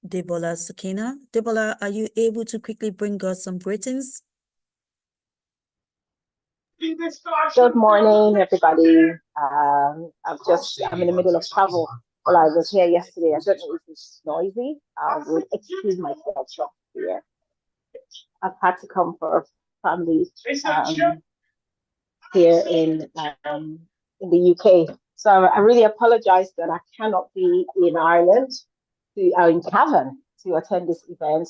Debola Sakina. Debola, are you able to quickly bring us some greetings? Good morning, everybody. I'm in the middle of travel. Well, I was here yesterday. I don't know if it's noisy. I would excuse myself from here. I've had to come for family here in the UK. So I really apologize that I cannot be in Ireland, in Cavan, to attend this event.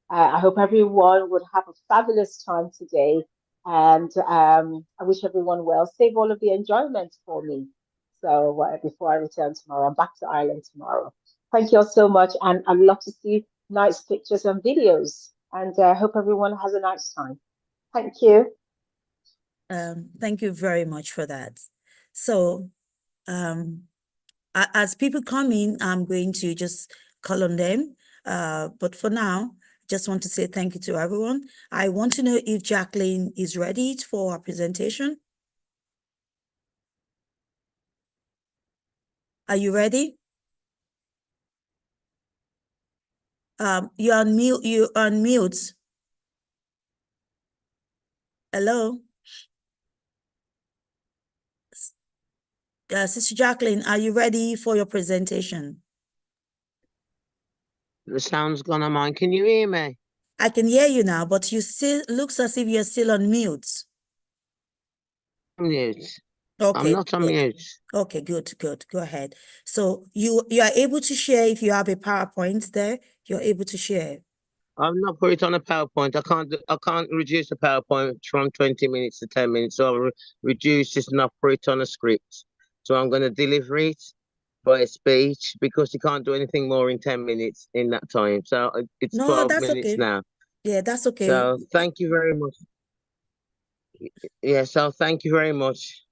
I hope everyone would have a fabulous time today. And I wish everyone well. Save all of the enjoyment for me. So before I return tomorrow, I'm back to Ireland tomorrow. Thank you all so much. And I'd love to see nice pictures and videos. And I hope everyone has a nice time. Thank you. Thank you very much for that. So as people come in, I'm going to just call on them. But for now, just want to say thank you to everyone. I want to know if Jacqueline is ready for our presentation. Are you ready? You're on mute. You're on mute. Hello? Sister Jacqueline, are you ready for your presentation? The sound's gone on mine. Can you hear me? I can hear you now, but you still looks as if you're still on mute. Mute. Okay. I'm not on mute. Okay, good. Go ahead. So you are able to share if you have a PowerPoint there. You're able to share. I've not put it on a PowerPoint. I can't reduce the PowerPoint from 20 minutes to 10 minutes. So I'll reduce this and I'll put it on a script. So I'm going to deliver it by a speech because you can't do anything more in 10 minutes in that time. So it's 12 minutes now. Yeah, that's okay. So thank you very much. Yeah, so thank you very much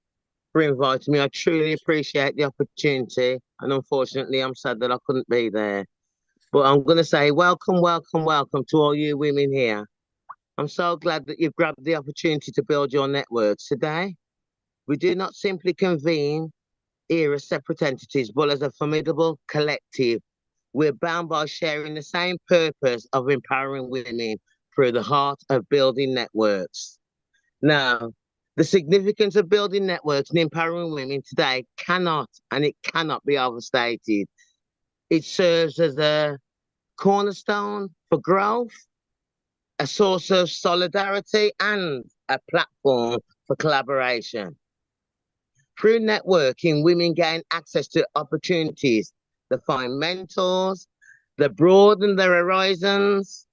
for inviting me. I truly appreciate the opportunity. And unfortunately, I'm sad that I couldn't be there. But I'm going to say welcome to all you women here. I'm so glad that you've grabbed the opportunity to build your networks today. We do not simply convene here as separate entities, but as a formidable collective. We're bound by sharing the same purpose of empowering women through the heart of building networks. Now, the significance of building networks and empowering women today cannot be overstated. It serves as a cornerstone for growth, a source of solidarity, and a platform for collaboration. Through networking, women gain access to opportunities, they find mentors, they broaden their horizons,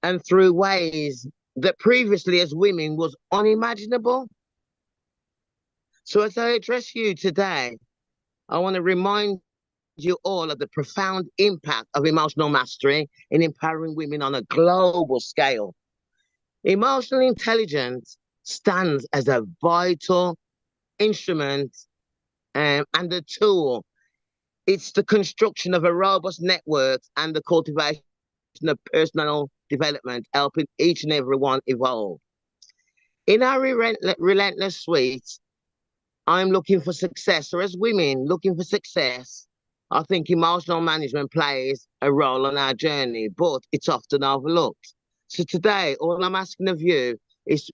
and through ways that previously as women was unimaginable. So as I address you today, I want to remind you all of the profound impact of emotional mastery in empowering women on a global scale. Emotional intelligence stands as a vital instrument and a tool. It's the construction of a robust network and the cultivation of personal development, helping each and every one evolve. In our relentless suite, I'm looking for success. So as women looking for success, I think emotional management plays a role on our journey, but it's often overlooked. So today, all I'm asking of you is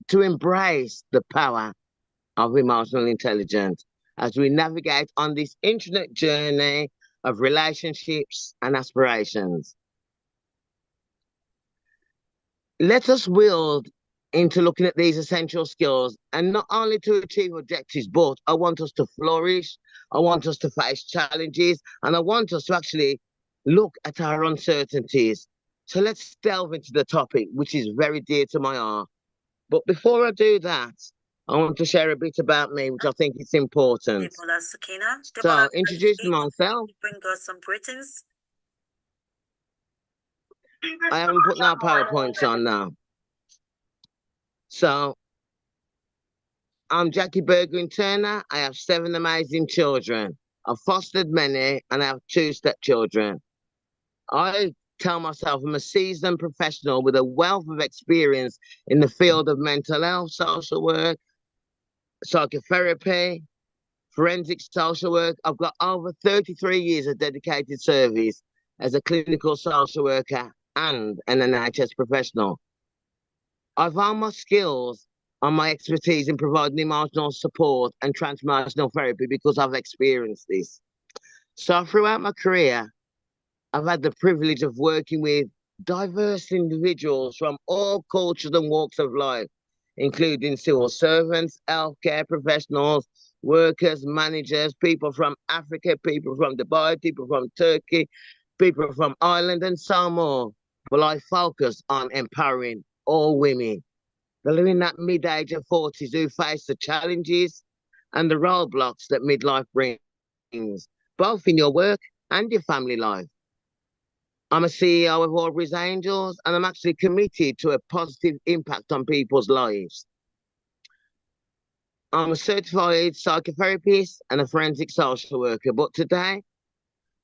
to embrace the power of emotional intelligence as we navigate on this infinite journey of relationships and aspirations. Let us wield into looking at these essential skills, and not only to achieve objectives, but I want us to flourish, I want us to face challenges, and I want us to actually look at our uncertainties. So let's delve into the topic, which is very dear to my heart. But before I do that, I want to share a bit about me, which I think is important. So introducing myself. Bring us some greetings. I haven't put no PowerPoints on now. So, I'm Jackie Bergwin Turner. I have 7 amazing children. I've fostered many and I have 2 stepchildren. I tell myself I'm a seasoned professional with a wealth of experience in the field of mental health, social work, psychotherapy, forensic social work. I've got over 33 years of dedicated service as a clinical social worker and an NHS professional. I've honed my skills on my expertise in providing emotional support and transformational therapy because I've experienced this. So throughout my career, I've had the privilege of working with diverse individuals from all cultures and walks of life, including civil servants, healthcare professionals, workers, managers, people from Africa, people from Dubai, people from Turkey, people from Ireland, and so more. But I focus on empowering all women. They're in that mid-age of 40s who face the challenges and the roadblocks that midlife brings, both in your work and your family life. I'm a CEO of Aubrey's Angels, and I'm actually committed to a positive impact on people's lives. I'm a certified psychotherapist and a forensic social worker, but today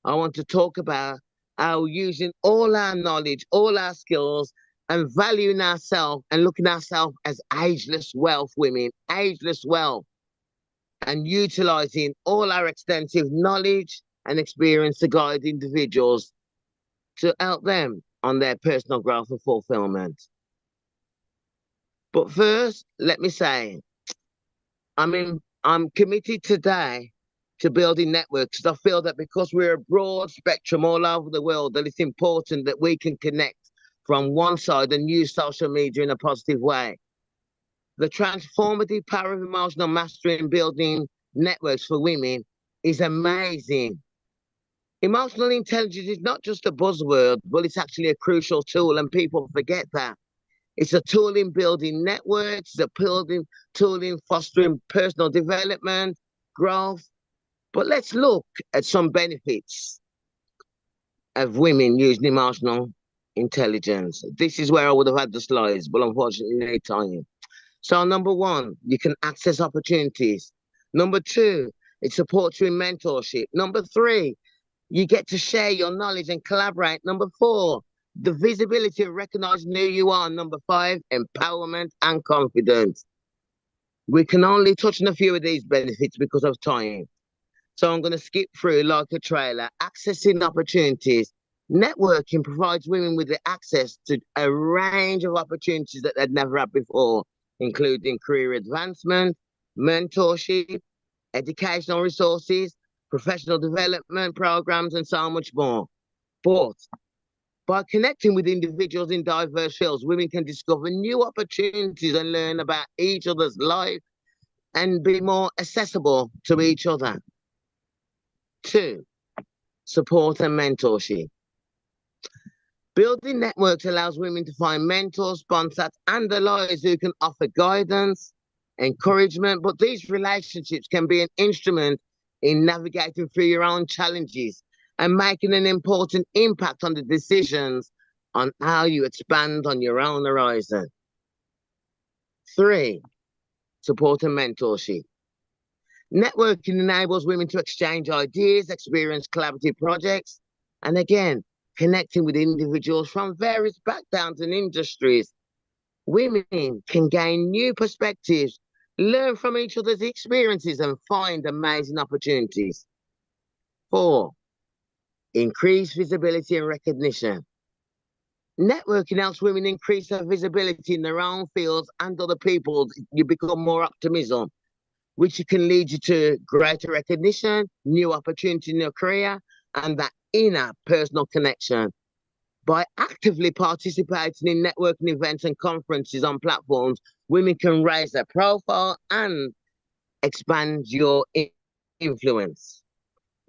I want to talk about how using all our knowledge, all our skills, and valuing ourselves and looking at ourselves as ageless wealth women, ageless wealth, and utilizing all our extensive knowledge and experience to guide individuals to help them on their personal growth and fulfillment. But first, let me say, I'm committed today to building networks. I feel that because we're a broad spectrum all over the world, that it's important that we can connect from one side and use social media in a positive way. The transformative power of emotional mastery in building networks for women is amazing. Emotional intelligence is not just a buzzword, but it's actually a crucial tool, and people forget that. It's a tool in building networks, it's a tool in fostering personal development, growth. But let's look at some benefits of women using emotional intelligence. This is where I would have had the slides, but unfortunately, no time. So number one, you can access opportunities. Number two, it supports you in mentorship. Number three, you get to share your knowledge and collaborate. Number four, the visibility of recognizing who you are. Number five, empowerment and confidence. We can only touch on a few of these benefits because of time. So I'm going to skip through like a trailer. Accessing opportunities. Networking provides women with the access to a range of opportunities that they'd never had before, including career advancement, mentorship, educational resources, professional development programs, and so much more. But by connecting with individuals in diverse fields, women can discover new opportunities and learn about each other's life and be more accessible to each other. Two, support and mentorship. Building networks allows women to find mentors, sponsors, and allies who can offer guidance, encouragement, but these relationships can be an instrument in navigating through your own challenges and making an important impact on the decisions on how you expand on your own horizon. Three, support and mentorship. Networking enables women to exchange ideas, experience collaborative projects, and again, connecting with individuals from various backgrounds and industries. Women can gain new perspectives, learn from each other's experiences, and find amazing opportunities. Four, increase visibility and recognition. Networking helps women increase their visibility in their own fields and other people's. You become more optimism, which can lead you to greater recognition, new opportunity in your career, and that inner personal connection. By actively participating in networking events and conferences on platforms, women can raise their profile and expand your influence.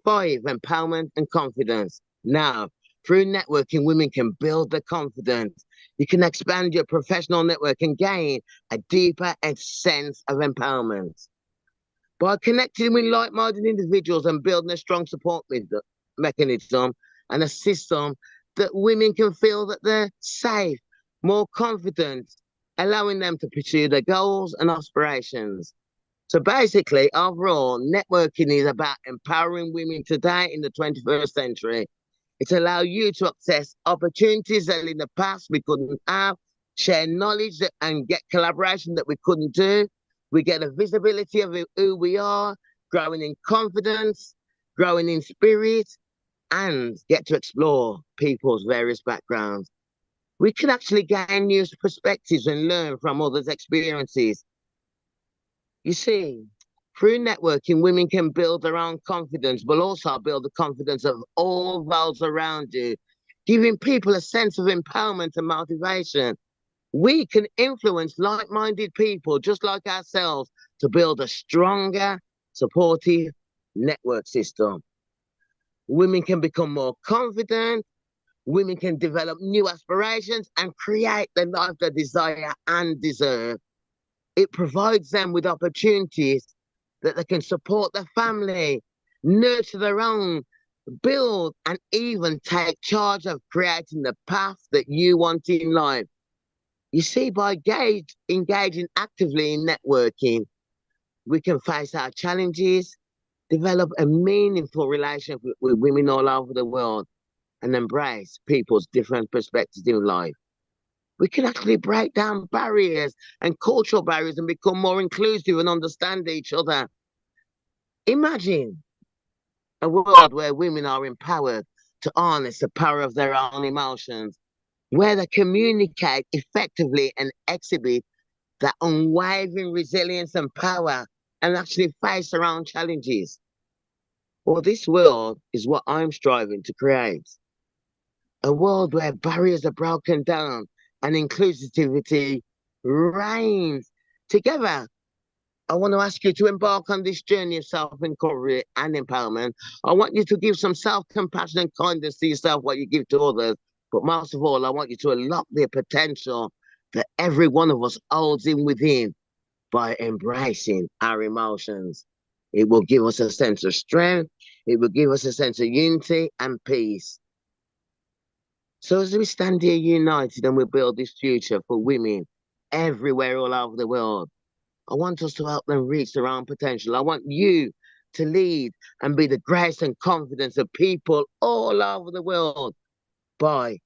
Five, empowerment and confidence. Now, through networking, women can build their confidence. You can expand your professional network and gain a deeper sense of empowerment. By connecting with like-minded individuals and building a strong support mechanism and a system that women can feel that they're safe, more confident, allowing them to pursue their goals and aspirations. So basically, overall, networking is about empowering women today in the 21st century. It allows you to access opportunities that in the past we couldn't have, share knowledge and get collaboration that we couldn't do. We get a visibility of who we are, growing in confidence, growing in spirit, and get to explore people's various backgrounds. We can actually gain new perspectives and learn from others' experiences. You see, through networking, women can build their own confidence, but also build the confidence of all those around you, giving people a sense of empowerment and motivation. We can influence like minded people just like ourselves to build a stronger, supportive network system. Women can become more confident, women can develop new aspirations and create the life they desire and deserve. It provides them with opportunities that they can support their family, nurture their own, build, and even take charge of creating the path that you want in life. You see, by engaging actively in networking, we can face our challenges, develop a meaningful relationship with women all over the world, and embrace people's different perspectives in life. We can actually break down barriers and cultural barriers and become more inclusive and understand each other. Imagine a world where women are empowered to harness the power of their own emotions, where they communicate effectively and exhibit that unwavering resilience and power and actually face their own challenges. Well, this world is what I'm striving to create. A world where barriers are broken down and inclusivity reigns. Together, I want to ask you to embark on this journey of self-inquiry and empowerment. I want you to give some self-compassion and kindness to yourself what you give to others. But most of all, I want you to unlock the potential that every one of us holds in within by embracing our emotions. It will give us a sense of strength. It will give us a sense of unity and peace. So as we stand here united and we build this future for women everywhere all over the world, I want us to help them reach their own potential. I want you to lead and be the grace and confidence of people all over the world by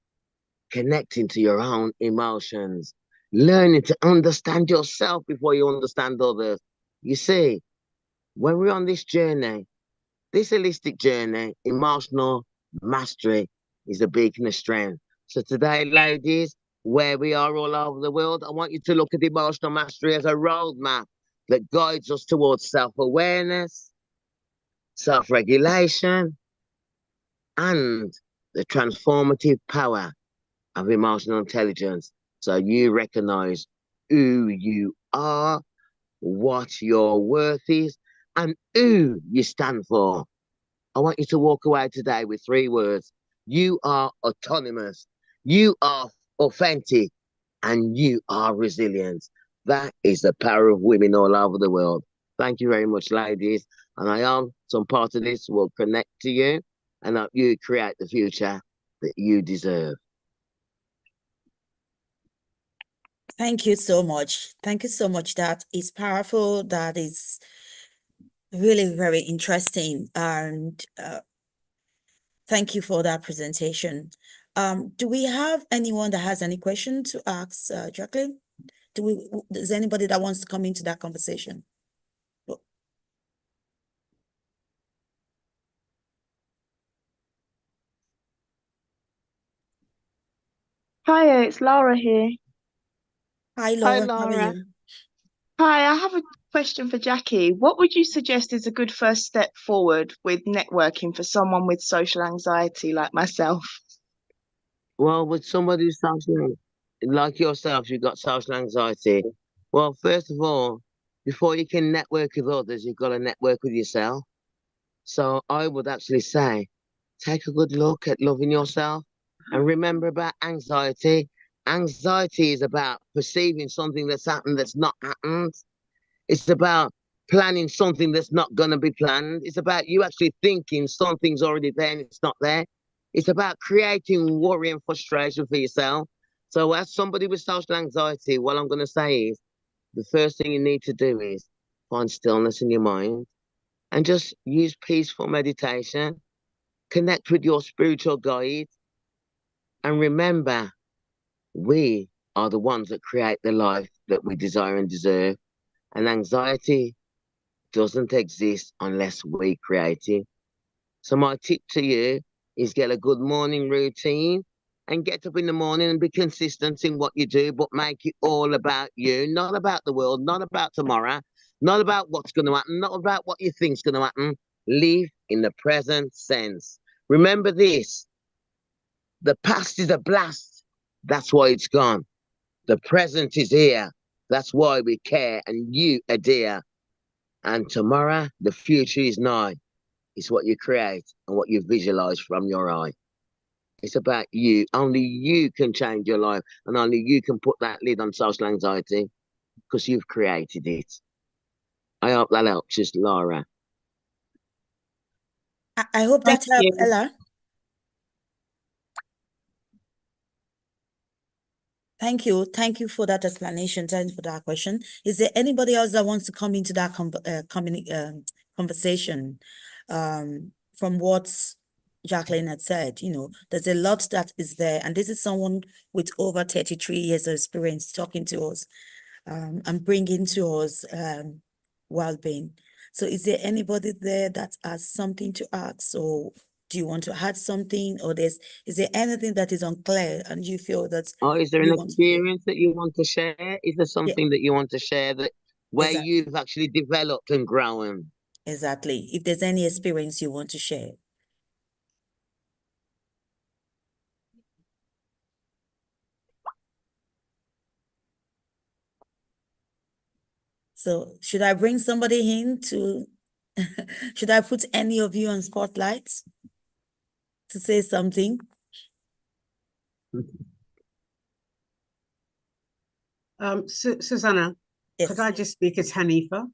connecting to your own emotions, learning to understand yourself before you understand others. You see, when we're on this journey, this holistic journey, emotional mastery is a beacon of strength. So today, ladies, where we are all over the world, I want you to look at emotional mastery as a roadmap that guides us towards self-awareness, self-regulation, and the transformative power of emotional intelligence. So you recognize who you are, what your worth is, and who you stand for. I want you to walk away today with 3 words. You are autonomous, you are authentic, and you are resilient. That is the power of women all over the world. Thank you very much, ladies. And I hope some part of this will connect to you and help you create the future that you deserve. Thank you so much. Thank you so much. That is powerful. That is really very interesting. And thank you for that presentation. Do we have anyone that has any question to ask Jacqueline? Is anybody that wants to come into that conversation? Hiya, it's Laura here. Hi, Laura. How are Laura. you? Hi, I have a question for Jackie. What would you suggest is a good first step forward with networking for someone with social anxiety like myself? Well, with somebody who's social, like yourself, you've got social anxiety. Well, first of all, before you can network with others, you've got to network with yourself. So I would actually say, take a good look at loving yourself and remember about anxiety. Anxiety is about perceiving something that's happened that's not happened. It's about planning something that's not going to be planned. It's about you actually thinking something's already there and it's not there. It's about creating worry and frustration for yourself. So as somebody with social anxiety, what I'm going to say is the first thing you need to do is find stillness in your mind and just use peaceful meditation, connect with your spiritual guide, and remember, we are the ones that create the life that we desire and deserve. And anxiety doesn't exist unless we create it. So my tip to you is get a good morning routine and get up in the morning and be consistent in what you do, but make it all about you, not about the world, not about tomorrow, not about what's going to happen, not about what you think's going to happen. Live in the present sense. Remember this, the past is a blast. That's why it's gone. The present is here. That's why we care and you are dear. And tomorrow, the future is nigh. It's what you create and what you visualize from your eye. It's about you. Only you can change your life and only you can put that lid on social anxiety because you've created it. I hope that helps you, Laura. I hope Thank that helped, you. Ella. Thank you. Thank you for that explanation. Thanks for that question. Is there anybody else that wants to come into that conversation from what Jacqueline had said? You know, there's a lot that is there. And this is someone with over 33 years of experience talking to us and bringing to us well-being. So is there anybody there that has something to ask, or do you want to add something, or is there anything that is unclear and you feel that Oh, is there an you want to hear? experience that you want to share? Is there Yeah, something that you want to share that where exactly. you've actually developed and grown? Exactly. If there's any experience you want to share. So should I bring somebody in to, should I put any of you on spotlight to say something? Susanna, could Yes. I just speak as Hanifa?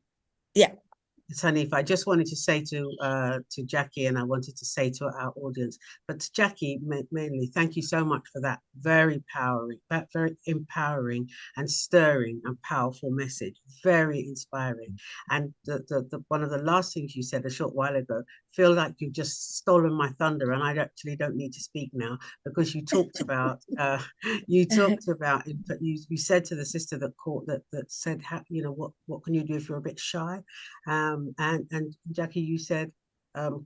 Yeah. It's Hanifa. I just wanted to say to Jackie, and I wanted to say to our audience, but to Jackie mainly, thank you so much for that very empowering and stirring and powerful message. Very inspiring. And the one of the last things you said a short while ago, feel like you've just stolen my thunder, and I actually don't need to speak now, because you talked about you said to the sister that said, you know, what can you do if you're a bit shy? And Jackie, you said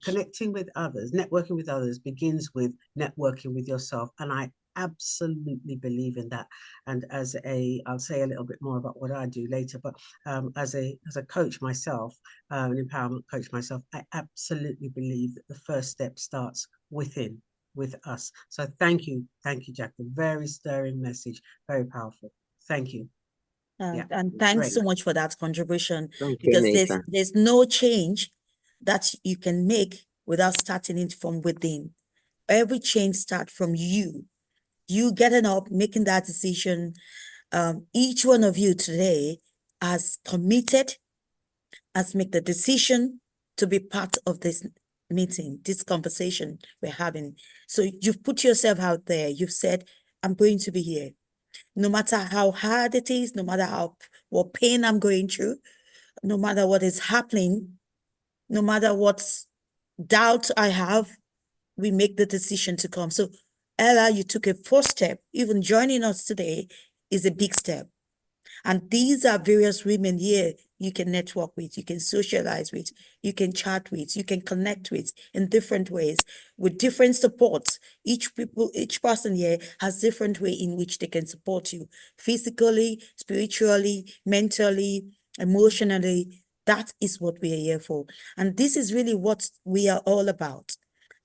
connecting with others, networking with others begins with networking with yourself. And I absolutely believe in that. And I'll say a little bit more about what I do later, but as a coach myself, an empowerment coach myself, I absolutely believe that the first step starts within, with us. So thank you, Jackie. Very stirring message, very powerful. Thank you. And thanks so much for that contribution, Thank you, because Anita. there's no change that you can make without starting it from within. Every change starts from you getting up, making that decision. Each one of you today has committed, has made the decision to be part of this meeting, this conversation we're having. So you've put yourself out there. You've said, I'm going to be here. No matter how hard it is, no matter what pain I'm going through, no matter what is happening, no matter what doubt I have, we make the decision to come. So Ella, you took a first step. Even joining us today is a big step. And these are various women here you can network with, you can socialize with, you can chat with, you can connect with in different ways, with different supports. Each person here has different way in which they can support you, physically, spiritually, mentally, emotionally. That is what we are here for. And this is really what we are all about.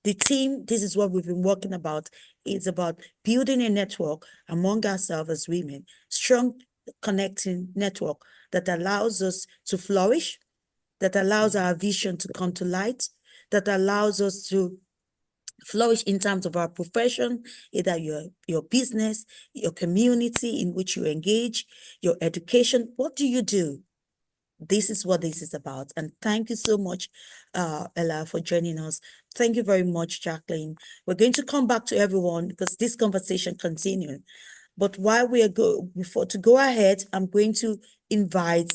The team, this is what we've been working about. It's about building a network among ourselves as women, strong connecting network that allows us to flourish, that allows our vision to come to light, that allows us to flourish in terms of our profession, either your business, your community in which you engage, your education. What do you do? This is what this is about. And thank you so much, Ella, for joining us. Thank you very much, Jacqueline. We're going to come back to everyone because this conversation continues. But while we are to go ahead, I'm going to invite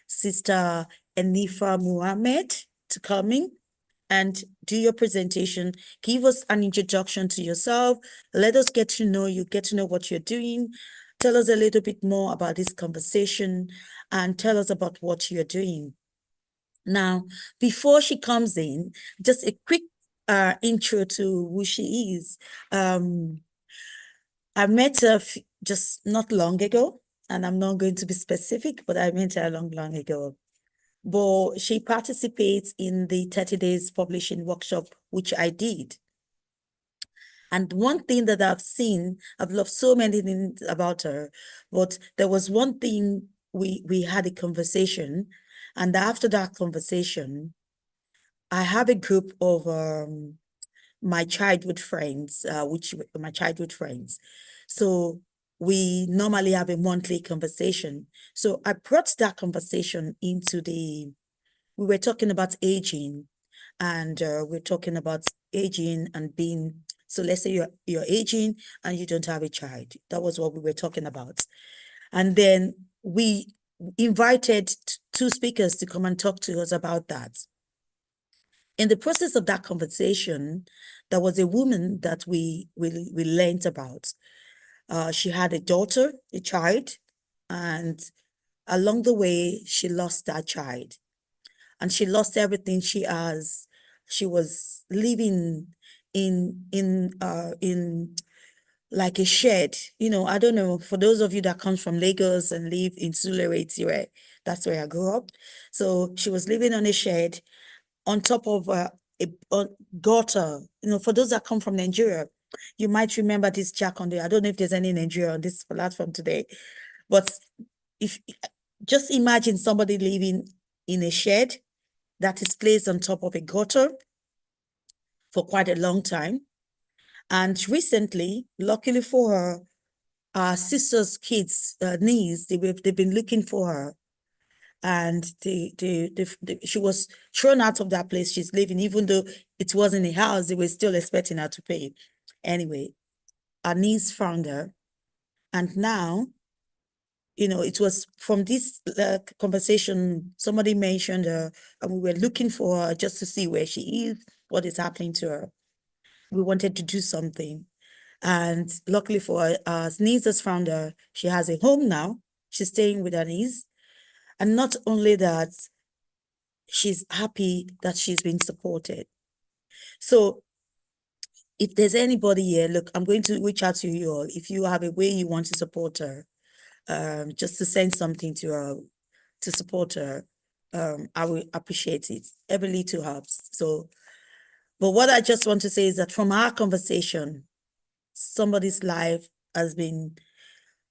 Sister Enifa Muhammad to come in and do your presentation. Give us an introduction to yourself. Let us get to know you, get to know what you're doing. Tell us a little bit more about this conversation and tell us about what you're doing. Now, before she comes in, just a quick intro to who she is. I met her just not long ago, and I'm not going to be specific, but I met her a long ago. But she participates in the 30 days publishing workshop, which I did. And one thing that I've seen, I've loved so many things about her, but there was one thing we had a conversation, and after that conversation, I have a group of my childhood friends, my childhood friends. So we normally have a monthly conversation. So I brought that conversation into we were talking about aging, and we're talking about aging and being, so let's say you're aging and you don't have a child. That was what we were talking about. And then we invited two speakers to come and talk to us about that. In the process of that conversation, there was a woman that we learned about. She had a daughter, a child, and along the way, she lost that child. And she lost everything she has. She was living in like a shed. You know, I don't know, for those of you that come from Lagos and live in Sulawesi, that's where I grew up. So she was living on a shed on top of a gutter. You know, for those that come from Nigeria, you might remember this Jack on the, I don't know if there's any Nigeria on this platform today, but if just imagine somebody living in a shed that is placed on top of a gutter for quite a long time. And recently, luckily for her, our sister's kids, niece, they've been looking for her, and she was thrown out of that place she's living, even though it wasn't a house, they were still expecting her to pay. Anyway, our niece found her, and now, you know, it was from this conversation, somebody mentioned her, and we were looking for her just to see where she is, what is happening to her. We wanted to do something. And luckily for our niece has found her, she has a home now. She's staying with her niece. And not only that, she's happy that she's been supported. So if there's anybody here, look, I'm going to reach out to you all. If you have a way you want to support her, just to send something to her, to support her, I will appreciate it. Every little helps. So, but what I just want to say is that from our conversation, somebody's life has been,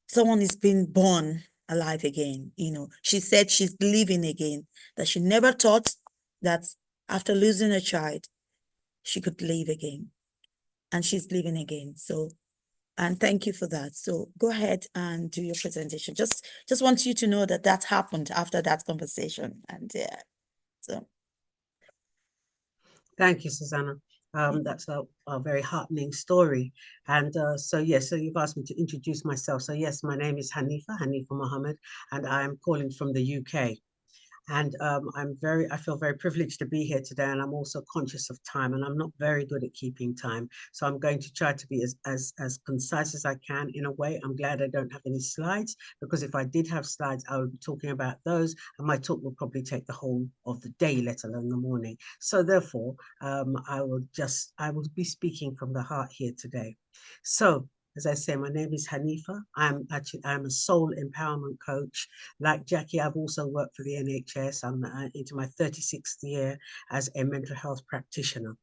someone is being born alive again. You know, she said she's living again, that she never thought that after losing a child, she could live again. And she's living again. So, and thank you for that. So go ahead and do your presentation. Just want you to know that that happened after that conversation. And yeah, so. Thank you, Susanna. That's a very heartening story. And so you've asked me to introduce myself. So yes, my name is Hanifa Mohammed, and I'm calling from the UK. And I feel very privileged to be here today, and I'm also conscious of time, and I'm not very good at keeping time. So I'm going to try to be as concise as I can in a way. I'm glad I don't have any slides, because if I did have slides, I would be talking about those, and my talk would probably take the whole of the day, let alone the morning. So therefore, I will be speaking from the heart here today. So, as I say, my name is Hanifa. I'm a soul empowerment coach. Like Jackie, I've also worked for the NHS. I'm into my 36th year as a mental health practitioner.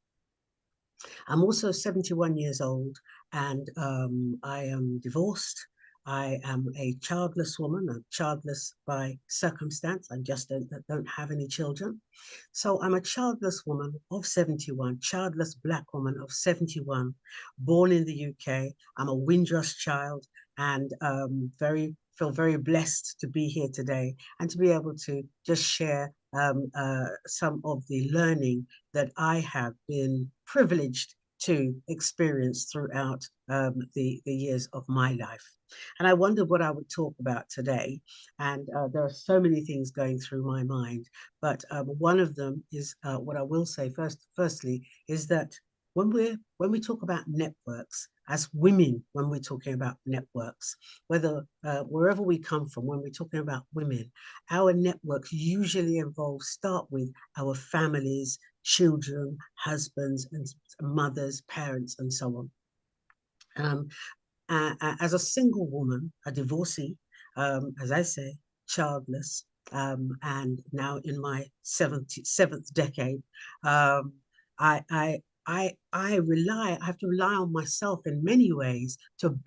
I'm also 71 years old, and I am divorced. I am a childless woman. I'm childless by circumstance. I just don't have any children. So I'm a childless woman of 71, childless Black woman of 71, born in the UK. I'm a Windrush child, and feel very blessed to be here today and to be able to just share some of the learning that I have been privileged to experience throughout the years of my life. And I wondered what I would talk about today. And there are so many things going through my mind, but one of them is what I will say firstly is that when we talk about networks, as women, when we're talking about networks, whether wherever we come from, when we're talking about women, our networks usually start with our families, children, husbands, and mothers, parents, and so on. As a single woman, a divorcee, as I say, childless, and now in my seventh decade, I, I, I have to rely on myself in many ways to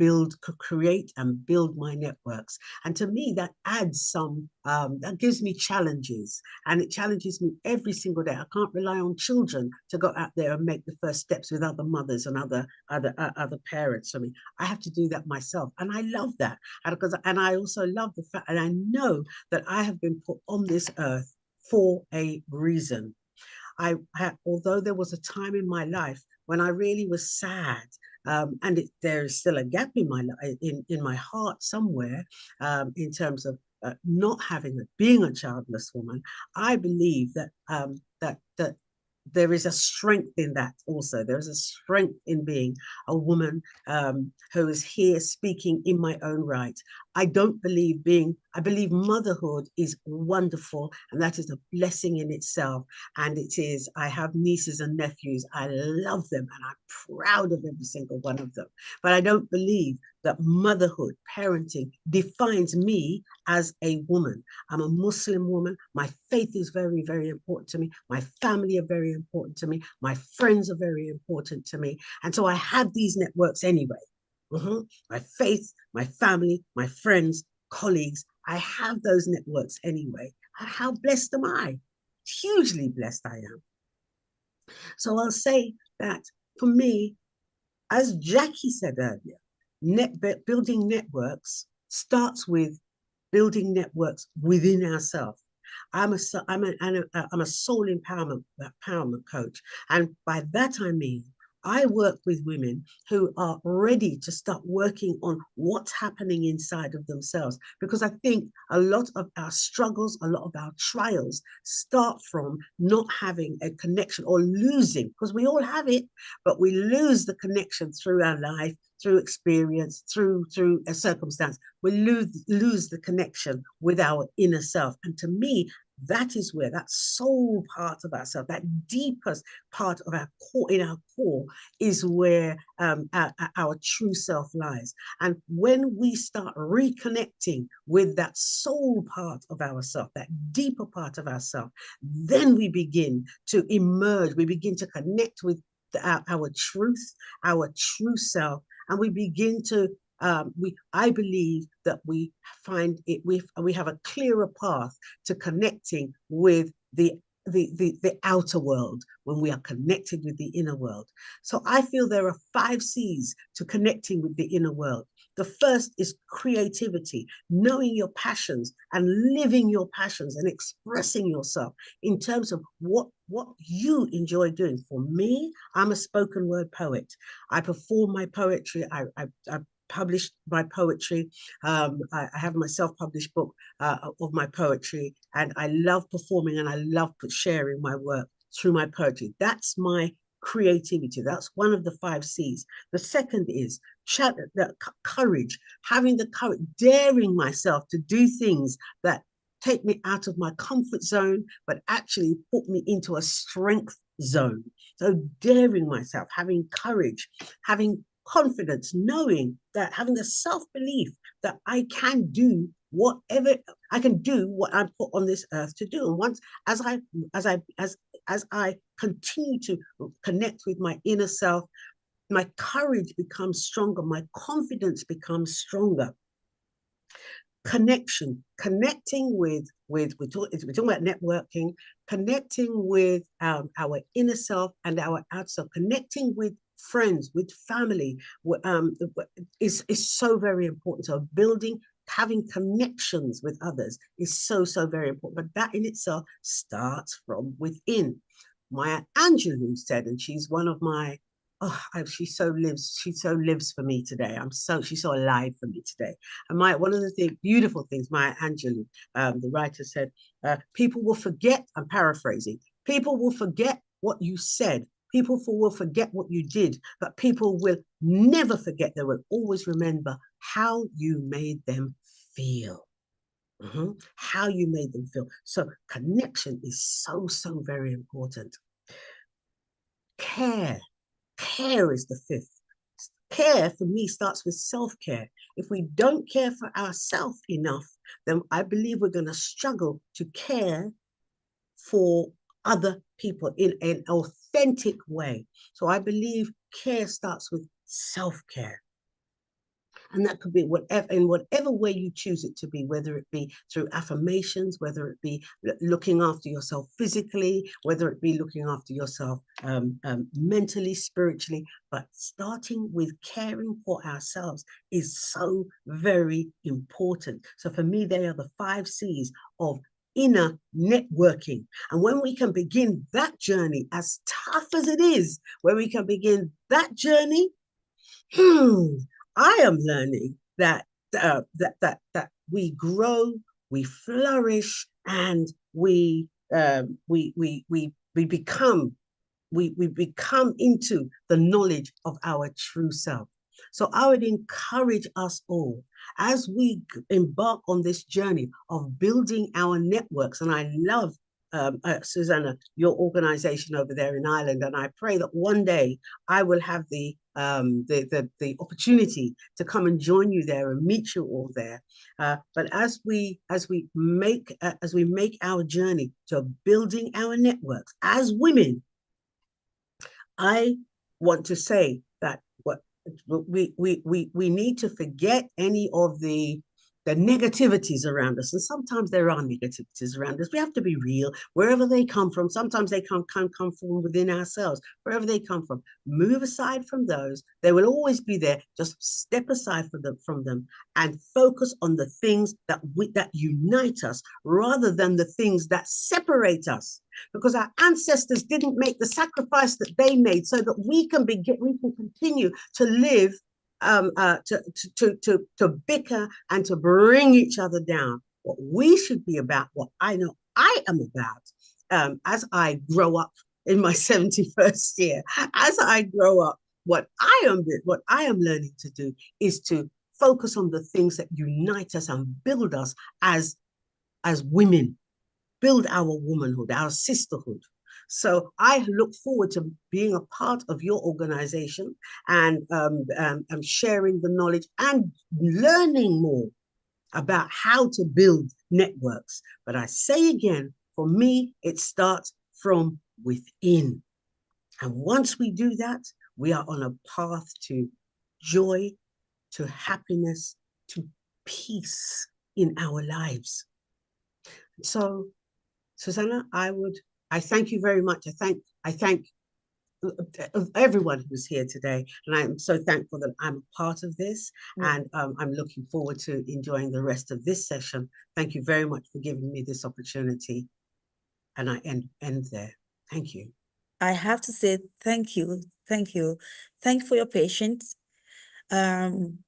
create and build my networks. And to me, that adds some, that gives me challenges, and it challenges me every single day. I can't rely on children to go out there and make the first steps with other mothers and other parents for me. I have to do that myself. And I love that. And I also love the fact, and I know that I have been put on this earth for a reason. Although there was a time in my life when I really was sad, and there is still a gap in my in my heart somewhere, in terms of not being a childless woman. I believe that that there is a strength in that also. There is a strength in being a woman who is here speaking in my own right. I believe motherhood is wonderful, and that is a blessing in itself. And I have nieces and nephews. I love them, and I'm proud of every single one of them. But I don't believe that motherhood, parenting, defines me as a woman. I'm a Muslim woman. My faith is very, very important to me. My family are very important to me. My friends are very important to me. And so I have these networks anyway. My faith, my family, my friends, colleagues, I have those networks anyway. How blessed am I? Hugely blessed I am. So I'll say that for me, as Jackie said earlier, building networks starts with building networks within ourselves. I'm a soul empowerment coach. And by that, I mean, I work with women who are ready to start working on what's happening inside of themselves. Because I think a lot of our struggles, a lot of our trials start from not having a connection or losing, because we all have it, but we lose the connection through our life, through experience, through a circumstance. We lose the connection with our inner self. And to me, that is where that soul part of ourselves, that deepest part of our core, in our core, is where our true self lies. And when we start reconnecting with that soul part of ourself, that deeper part of ourself, then we begin to emerge, we begin to connect with our truth, our true self, and we begin to I believe that we find it, we have a clearer path to connecting with the outer world when we are connected with the inner world. So I feel there are 5 C's to connecting with the inner world. The first is creativity, knowing your passions and living your passions and expressing yourself in terms of what you enjoy doing. For me, I'm a spoken word poet. I perform my poetry. I published my poetry. I have my self-published book of my poetry, and I love performing and I love sharing my work through my poetry. That's my creativity. That's one of the 5 C's. The second is courage, having the courage, daring myself to do things that take me out of my comfort zone, but actually put me into a strength zone. So daring myself, having courage, having confidence, knowing that, having the self-belief that I can do whatever I can do, what I'm put on this earth to do. And once as I continue to connect with my inner self, my courage becomes stronger, my confidence becomes stronger. Connecting with we're talking about networking, connecting with our inner self and our outer self, connecting with friends, with family, is so very important. So having connections with others is so very important. But that in itself starts from within. Maya Angelou said, and she's one of my, she so lives for me today. She's so alive for me today. And one of the beautiful things, Maya Angelou, the writer, said, people will forget, I'm paraphrasing, people will forget what you said, People will forget what you did, but people will never forget. They will always remember how you made them feel. How you made them feel. So connection is so, so very important. Care is the fifth. Care for me starts with self-care. If we don't care for ourselves enough, then I believe we're going to struggle to care for other people in an authentic way. So I believe care starts with self-care. And that could be in whatever way you choose it to be, whether it be through affirmations, whether it be looking after yourself physically, whether it be looking after yourself mentally, spiritually. But starting with caring for ourselves is so very important. So for me, they are the 5 C's of inner networking. And when we can begin that journey, as tough as it is, when we can begin that journey, I am learning that we grow, we flourish, and we become into the knowledge of our true self. So I would encourage us all as we embark on this journey of building our networks. And I love Susanna, your organization over there in Ireland, and I pray that one day I will have the opportunity to come and join you there and meet you all there. But as we make our journey to building our networks as women, I want to say that we need to forget any of the negativities around us. And sometimes there are negativities around us. We have to be real. Wherever they come from, sometimes they can come from within ourselves. Wherever they come from, move aside from those. They will always be there. Just step aside from them and focus on the things that unite us rather than the things that separate us. Because our ancestors didn't make the sacrifice that they made so that we can continue to live, to bicker and to bring each other down. What we should be about, what I know I am about, as I grow up in my 71st year, as I grow up, what I am learning to do is to focus on the things that unite us and build us as women, build our womanhood, our sisterhood. So I look forward to being a part of your organization and sharing the knowledge and learning more about how to build networks. But I say again, for me, it starts from within. And once we do that, we are on a path to joy, to happiness, to peace in our lives. So Susanna, I thank you very much. I thank everyone who's here today, and I'm so thankful that I'm a part of this, and I'm looking forward to enjoying the rest of this session. Thank you very much for giving me this opportunity, and I end there. Thank you. I have to say thank you. Thank you for your patience. And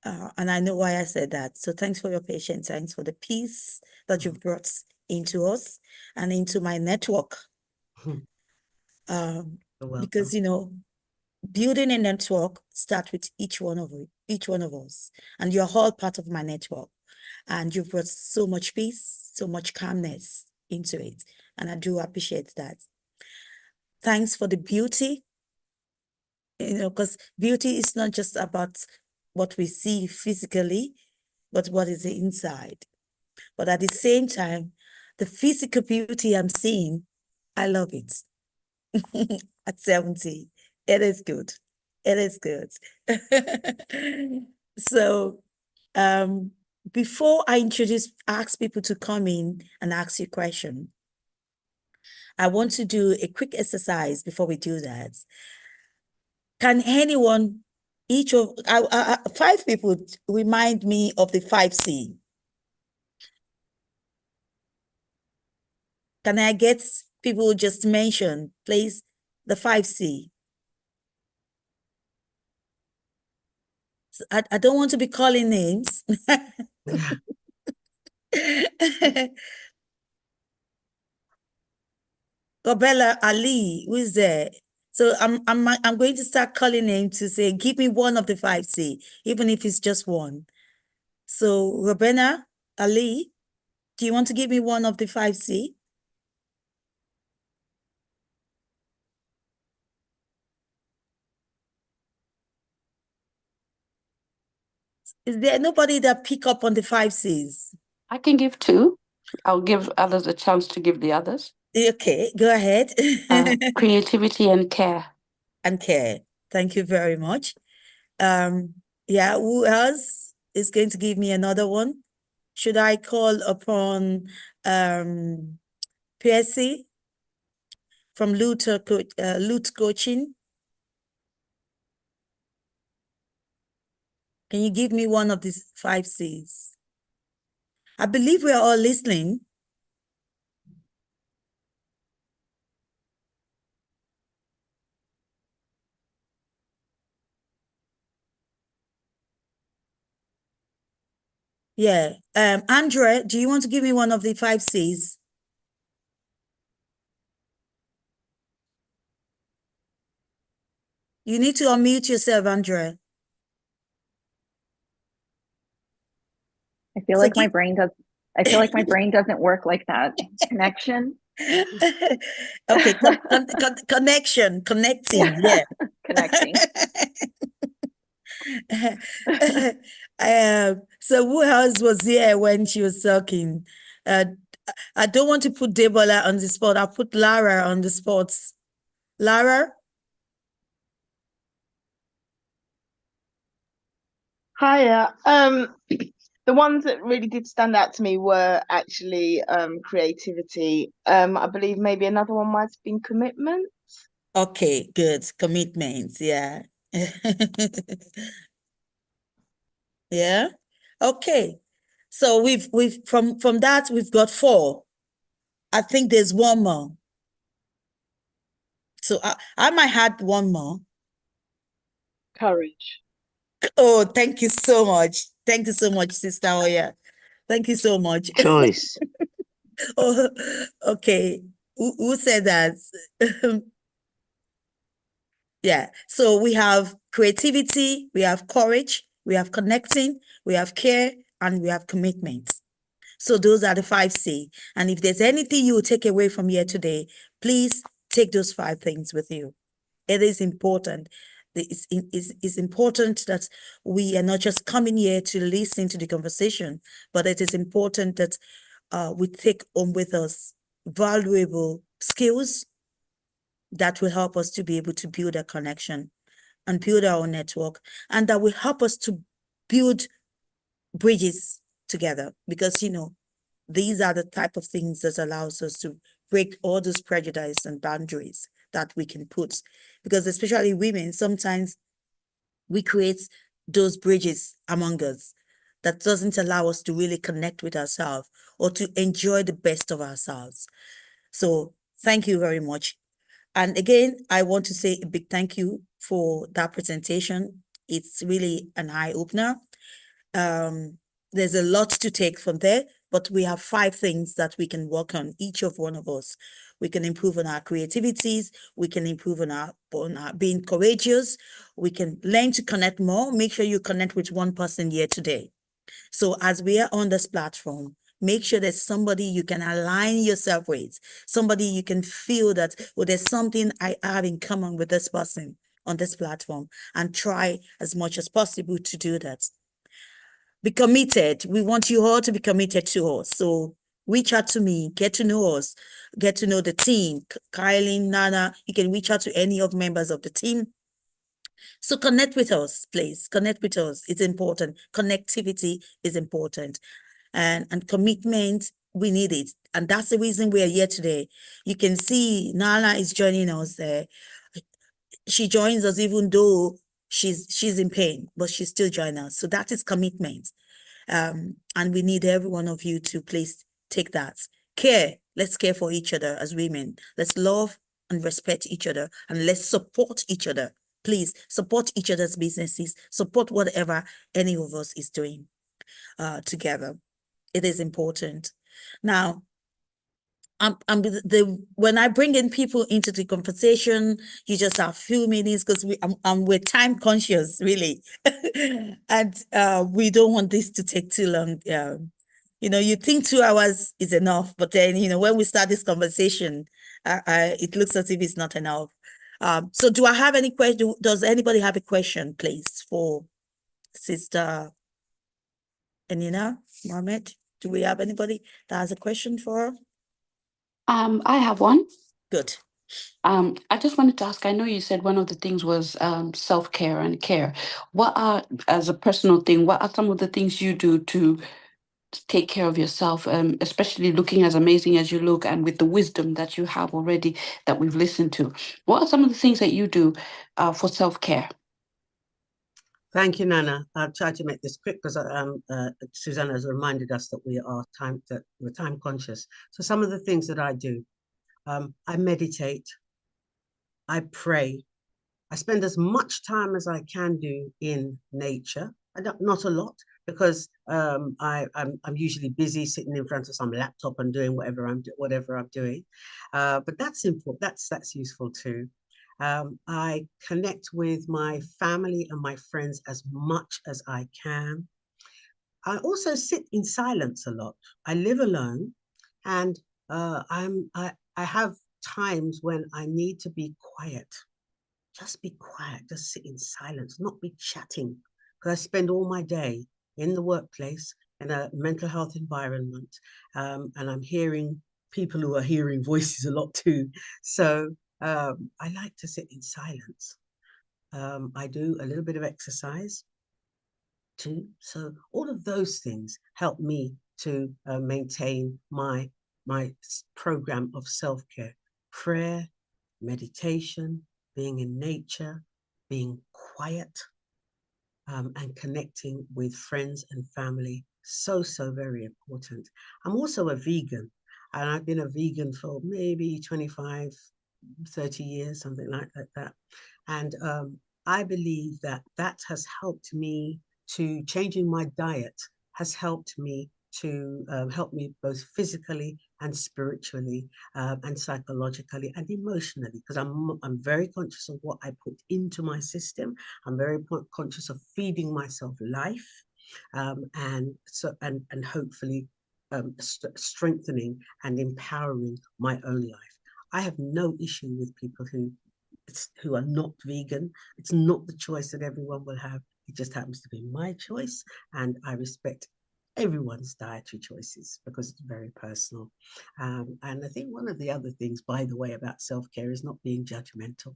I know why I said that. So thanks for your patience. Thanks for the peace that you've brought into us and into my network. Because, you know, building a network starts with each one of us, and you're all part of my network. And you've brought so much peace, so much calmness into it. And I do appreciate that. Thanks for the beauty, you know, because beauty is not just about what we see physically, but what is inside. But at the same time, the physical beauty I'm seeing, I love it. At 70, it is good. It is good. So, before I ask people to come in and ask you a question, I want to do a quick exercise before we do that. Can anyone, each of 5 people, remind me of the 5C? Can I get people just mention, please, the 5C? I don't want to be calling names. Gobella Ali, who is there? So I'm going to start calling him to say, give me one of the 5C, even if it's just one. So Robena Ali, do you want to give me one of the 5C? Is there nobody that pick up on the 5Cs? I can give two. I'll give others a chance to give the others. Okay, go ahead. Creativity and care. And care. Thank you very much. Yeah, who else is going to give me another one? Should I call upon PSC from Loot Coaching? Can you give me one of these 5Cs? I believe we are all listening. Yeah. Andrea, do you want to give me one of the 5Cs? You need to unmute yourself, Andrea. I feel like my brain does. I feel like my brain doesn't work like that. Connection. Okay, connection, connecting, yeah. Connecting. So who else was here when she was talking? I don't want to put Debola on the spot. I'll put Lara on the spot. Lara? Hiya. The ones that really did stand out to me were actually creativity. I believe maybe another one might have been commitment. Okay, good. Commitments, yeah. Yeah. Okay. So we've from that we've got 4. I think there's one more. So I might add one more. Courage. Oh, thank you so much. Thank you so much, Sister Oya. Thank you so much. Choice. Oh, okay. Who said that? Yeah. So we have creativity, we have courage, we have connecting, we have care, and we have commitment. So those are the 5C. And if there's anything you will take away from here today, please take those 5 things with you. It is important. It's important that we are not just coming here to listen to the conversation, but it is important that we take home with us valuable skills that will help us to be able to build a connection and build our own network, and that will help us to build bridges together, because these are the type of things that allows us to break all those prejudice and boundaries that we can put, because especially women, sometimes we create those bridges among us that doesn't allow us to really connect with ourselves or to enjoy the best of ourselves. So thank you very much. And again, I want to say a big thank you for that presentation. It's really an eye-opener. There's a lot to take from there, but we have 5 things that we can work on, each of one of us. We can improve on our creativities. We can improve on our being courageous. We can learn to connect more. Make sure you connect with one person here today. So as we are on this platform, make sure there's somebody you can align yourself with, somebody you can feel that, well, there's something I have in common with this person on this platform, and try as much as possible to do that. Be committed. We want you all to be committed to us. So reach out to me, get to know us, get to know the team. Kylie, Nana, you can reach out to any of members of the team. So connect with us, please. Connect with us. It's important. Connectivity is important. And commitment, we need it. And that's the reason we are here today. You can see Nana is joining us there. She joins us even though she's in pain, but she still joins us. So that is commitment. And we need every one of you to please take that. Care. Let's care for each other as women. Let's love and respect each other, and let's support each other. Please support each other's businesses, support whatever any of us is doing together. It is important. Now, when I bring in people into the conversation, you just have few minutes because we're time conscious, really. And we don't want this to take too long. You think 2 hours is enough, but then, when we start this conversation, it looks as if it's not enough. So do I have any question? Does anybody have a question, please, for Sister Enina Mohammed? Do we have anybody that has a question for her? I have one. Good. I just wanted to ask, I know you said one of the things was self-care and care. As a personal thing, what are some of the things you do to take care of yourself, especially looking as amazing as you look and with the wisdom that you have already that we've listened to? What are some of the things that you do for self-care? Thank you, Nana. I'll try to make this quick because Susanna has reminded us that we're time conscious. So some of the things that I do, I meditate, I pray, I spend as much time as I can do in nature. Not a lot because I'm usually busy sitting in front of some laptop and doing whatever I'm doing. But that's important. That's useful too. I connect with my family and my friends as much as I can. I also sit in silence a lot. I live alone, and I have times when I need to be quiet. Just be quiet, just sit in silence, not be chatting. Because I spend all my day in the workplace in a mental health environment, and I'm hearing people who are hearing voices a lot too. So I like to sit in silence. I do a little bit of exercise too. So all of those things help me to maintain my program of self-care, prayer, meditation, being in nature, being quiet, and connecting with friends and family. So very important. I'm also a vegan, and I've been a vegan for maybe 25, 30 years, something like that. And I believe that has helped me to changing my diet has helped me to help me both physically and spiritually and psychologically and emotionally, because I'm very conscious of what I put into my system. I'm very conscious of feeding myself life, and hopefully strengthening and empowering my own life. I have no issue with people who are not vegan. It's not the choice that everyone will have. It just happens to be my choice, and I respect everyone's dietary choices because it's very personal. And I think one of the other things, by the way, about self-care is not being judgmental.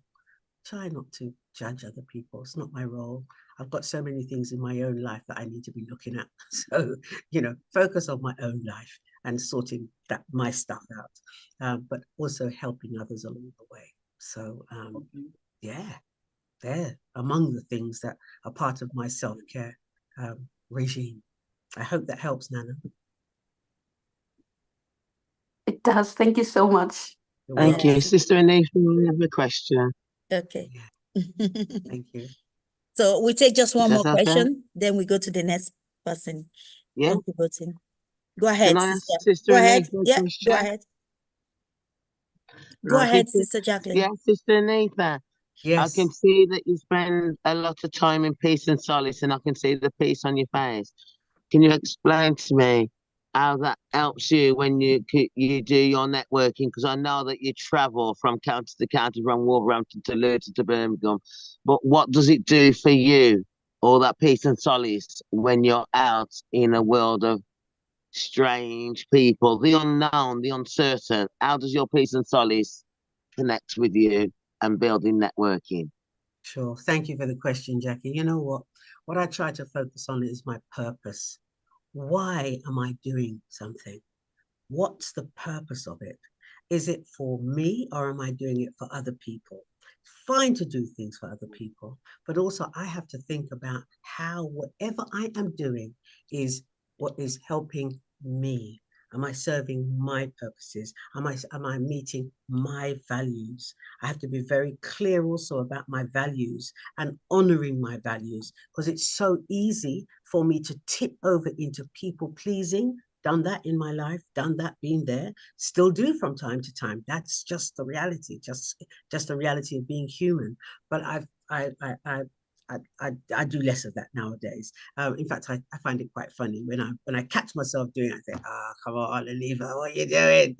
Try not to judge other people. It's not my role. I've got so many things in my own life that I need to be looking at. So, focus on my own life and sorting my stuff out, but also helping others along the way. So, yeah, they're among the things that are part of my self-care regime. I hope that helps, Nana. It does. Thank you so much. Thank you. Sister Anita, we have a question. Okay. Yeah. Thank you. So we take just one more okay? question, then we go to the next person. Yeah. Contributing. Go ahead, Can I ask sister. Sister Go ahead. Anita a Yeah, question? go ahead. Go Right, ahead, Sister Jacqueline. yeah, Sister Anita. I Yes. can see that you spend a lot of time in peace and solace, and I can see the peace on your face. Can you explain to me how that helps you when you do your networking? Because I know that you travel from county to county, from Wolverhampton to Luton to Birmingham. But what does it do for you, all that peace and solace, when you're out in a world of strange people, the unknown, the uncertain? How does your peace and solace connect with you and building networking? Sure. Thank you for the question, Jackie. You know what? What I try to focus on is my purpose. Why am I doing something? What's the purpose of it? Is it for me or am I doing it for other people? Fine to do things for other people, but also I have to think about how whatever I am doing is what is helping me. Am I serving my purposes? Am I meeting my values? I have to be very clear also about my values and honoring my values, because it's so easy for me to tip over into people pleasing done that in my life, done that, been there, still do from time to time. That's just the reality, just the reality of being human. But I do less of that nowadays. In fact, I find it quite funny when I catch myself doing it. I say, "Ah, come on, Oliva, what are you doing?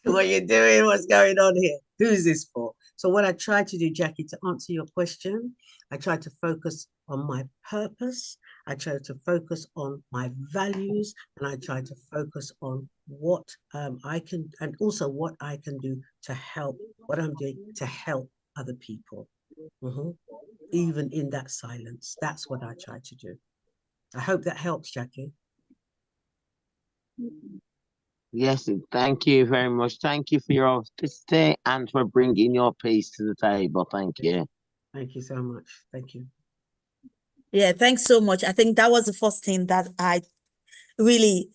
What are you doing? What's going on here? Who's this for?" So what I try to do, Jackie, to answer your question, I try to focus on my purpose. I try to focus on my values, and I try to focus on what I can, and also what I can do to help, what I'm doing to help other people. Even in that silence, that's what I try to do. I hope that helps, Jackie. Yes, thank you very much. Thank you for your authenticity and for bringing your piece to the table. Thank you. Thank you so much. Thank you. Yeah, thanks so much. I think that was the first thing that I really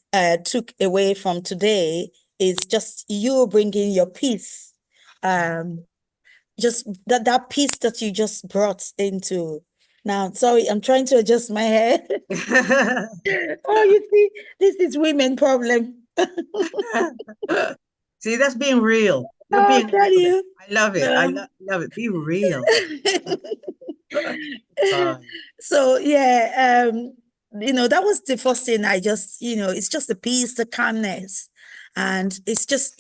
took away from today, is just you bringing your peace. Just that peace that you just brought into. Now, sorry, I'm trying to adjust my hair. Oh, you see, this is women problem. See, that's being real. You're I'll being tell real. you. I love it. I love it. Be real. Bye. So yeah, that was the first thing I just, it's just the peace, the calmness, and it just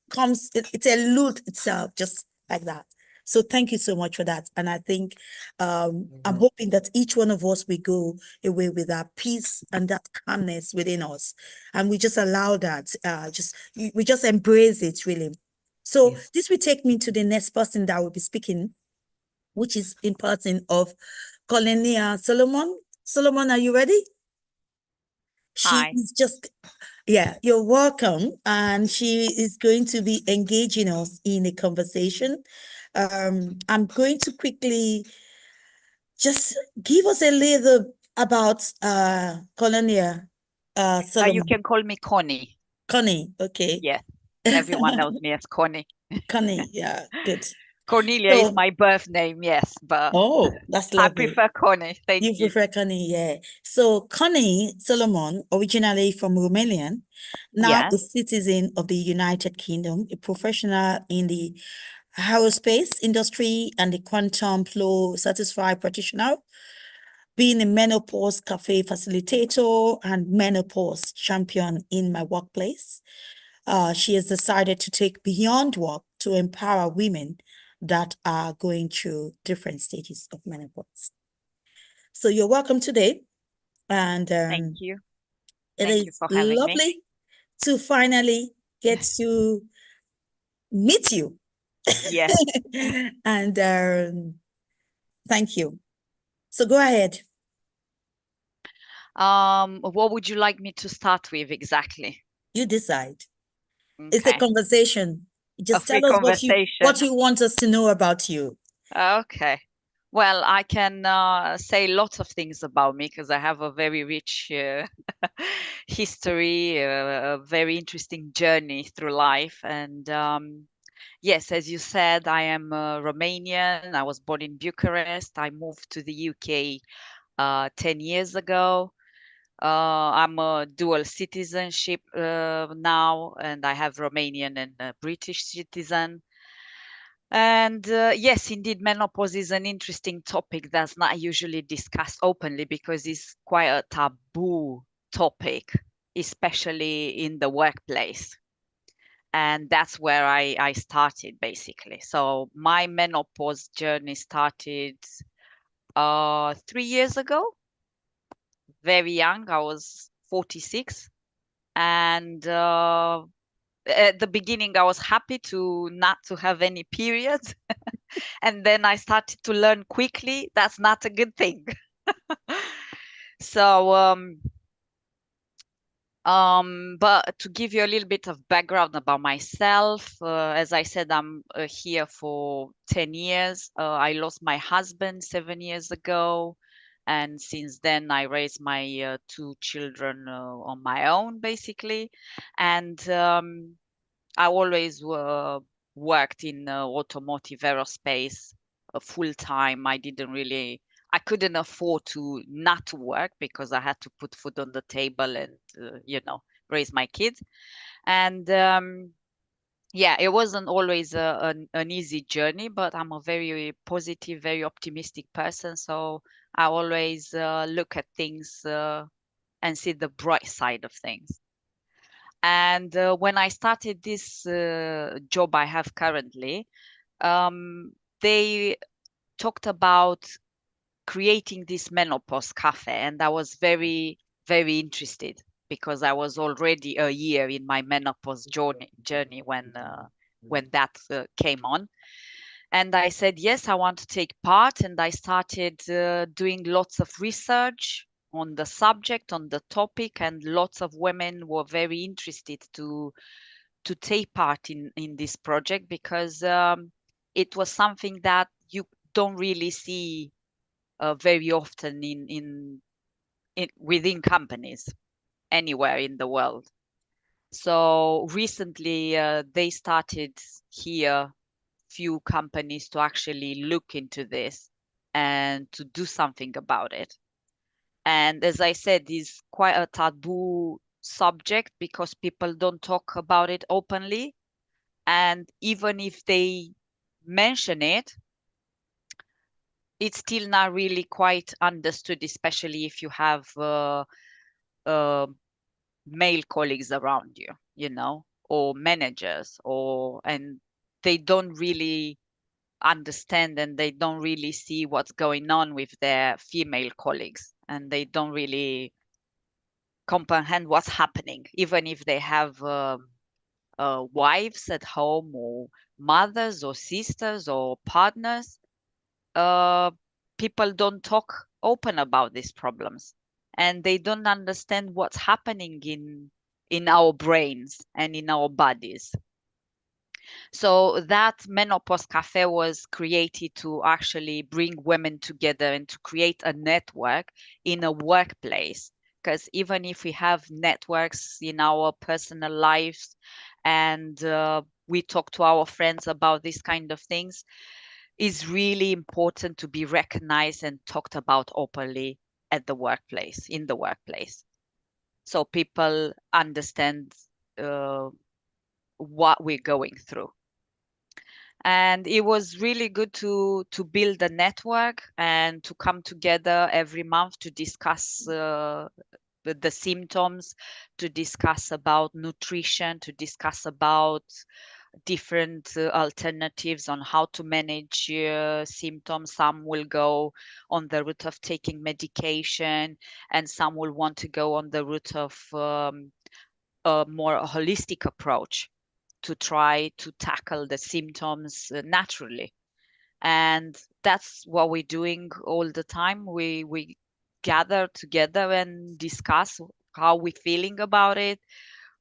comes, it eludes itself just like that. So thank you so much for that. And I think I'm hoping that each one of us will go away with that peace and that calmness within us, and we just allow that, we just embrace it really. So Yes. this will take me to the next person that will be speaking, which is in person of Colonia Solomon. Solomon, are you ready? She Hi. is just, yeah, you're welcome. And she is going to be engaging us in a conversation. I'm going to quickly just give us a little about Colonia You Solomon. can call me Connie. Connie, okay. Yes, everyone knows me as Connie. Connie, yeah, good. Cornelia is So, my birth name, yes, but oh, that's I lovely. prefer Connie. Thank You you. prefer Connie, yeah. So Connie Solomon, originally from Romanian, now Yes. a citizen of the United Kingdom, a professional in the aerospace industry and the quantum flow certified practitioner, being a menopause cafe facilitator and menopause champion in my workplace. She has decided to take beyond work to empower women that are going through different stages of menopause. So you're welcome today. And Thank you. it Thank you is for having me. lovely to finally get to meet you. Yes. And thank you. So go ahead. What would you like me to start with exactly? You decide. It's a Okay. conversation. A Just free tell us conversation. what you want us to know about you. Okay. Well, I can say lots of things about me because I have a very rich history, a very interesting journey through life. And yes, as you said, I am Romanian. I was born in Bucharest. I moved to the UK 10 years ago. I'm a dual citizenship now, and I have Romanian and British citizen. And yes, indeed, menopause is an interesting topic that's not usually discussed openly because it's quite a taboo topic, especially in the workplace. And that's where I started basically. So my menopause journey started 3 years ago, very young. I was 46. And at the beginning, I was happy to not to have any periods. And then I started to learn quickly that's not a good thing. So but to give you a little bit of background about myself, as I said, I'm here for 10 years. I lost my husband 7 years ago, and since then I raised my two children on my own basically. And I always worked in automotive aerospace full time. I didn't really, I couldn't afford to not to work because I had to put food on the table and raise my kids. And yeah, it wasn't always an easy journey, but I'm a very positive, very optimistic person. So I always look at things and see the bright side of things. And when I started this job I have currently, they talked about creating this menopause cafe, and I was very, very interested because I was already a year in my menopause journey when that came on. And I said, yes, I want to take part. And I started doing lots of research on the subject, on the topic, and lots of women were very interested to take part in this project because it was something that you don't really see very often in within companies anywhere in the world. So recently they started here few companies to actually look into this and to do something about it. And as I said, it's quite a taboo subject because people don't talk about it openly. And even if they mention it, it's still not really quite understood, especially if you have uh, male colleagues around you, or managers, and they don't really understand and they don't really see what's going on with their female colleagues, and they don't really comprehend what's happening, even if they have wives at home or mothers or sisters or partners. uh, People don't talk open about these problems, and they don't understand what's happening in our brains and in our bodies. So that menopause cafe was created to actually bring women together and to create a network in a workplace. Because even if we have networks in our personal lives and we talk to our friends about these kind of things, it's really important to be recognized and talked about openly at the workplace, in the workplace. So people understand uh, what we're going through. And it was really good to build a network and to come together every month to discuss the symptoms, to discuss about nutrition, to discuss about different alternatives on how to manage symptoms. Some will go on the route of taking medication, and some will want to go on the route of a more holistic approach to try to tackle the symptoms naturally. And that's what we're doing all the time. We gather together and discuss how we're feeling about it,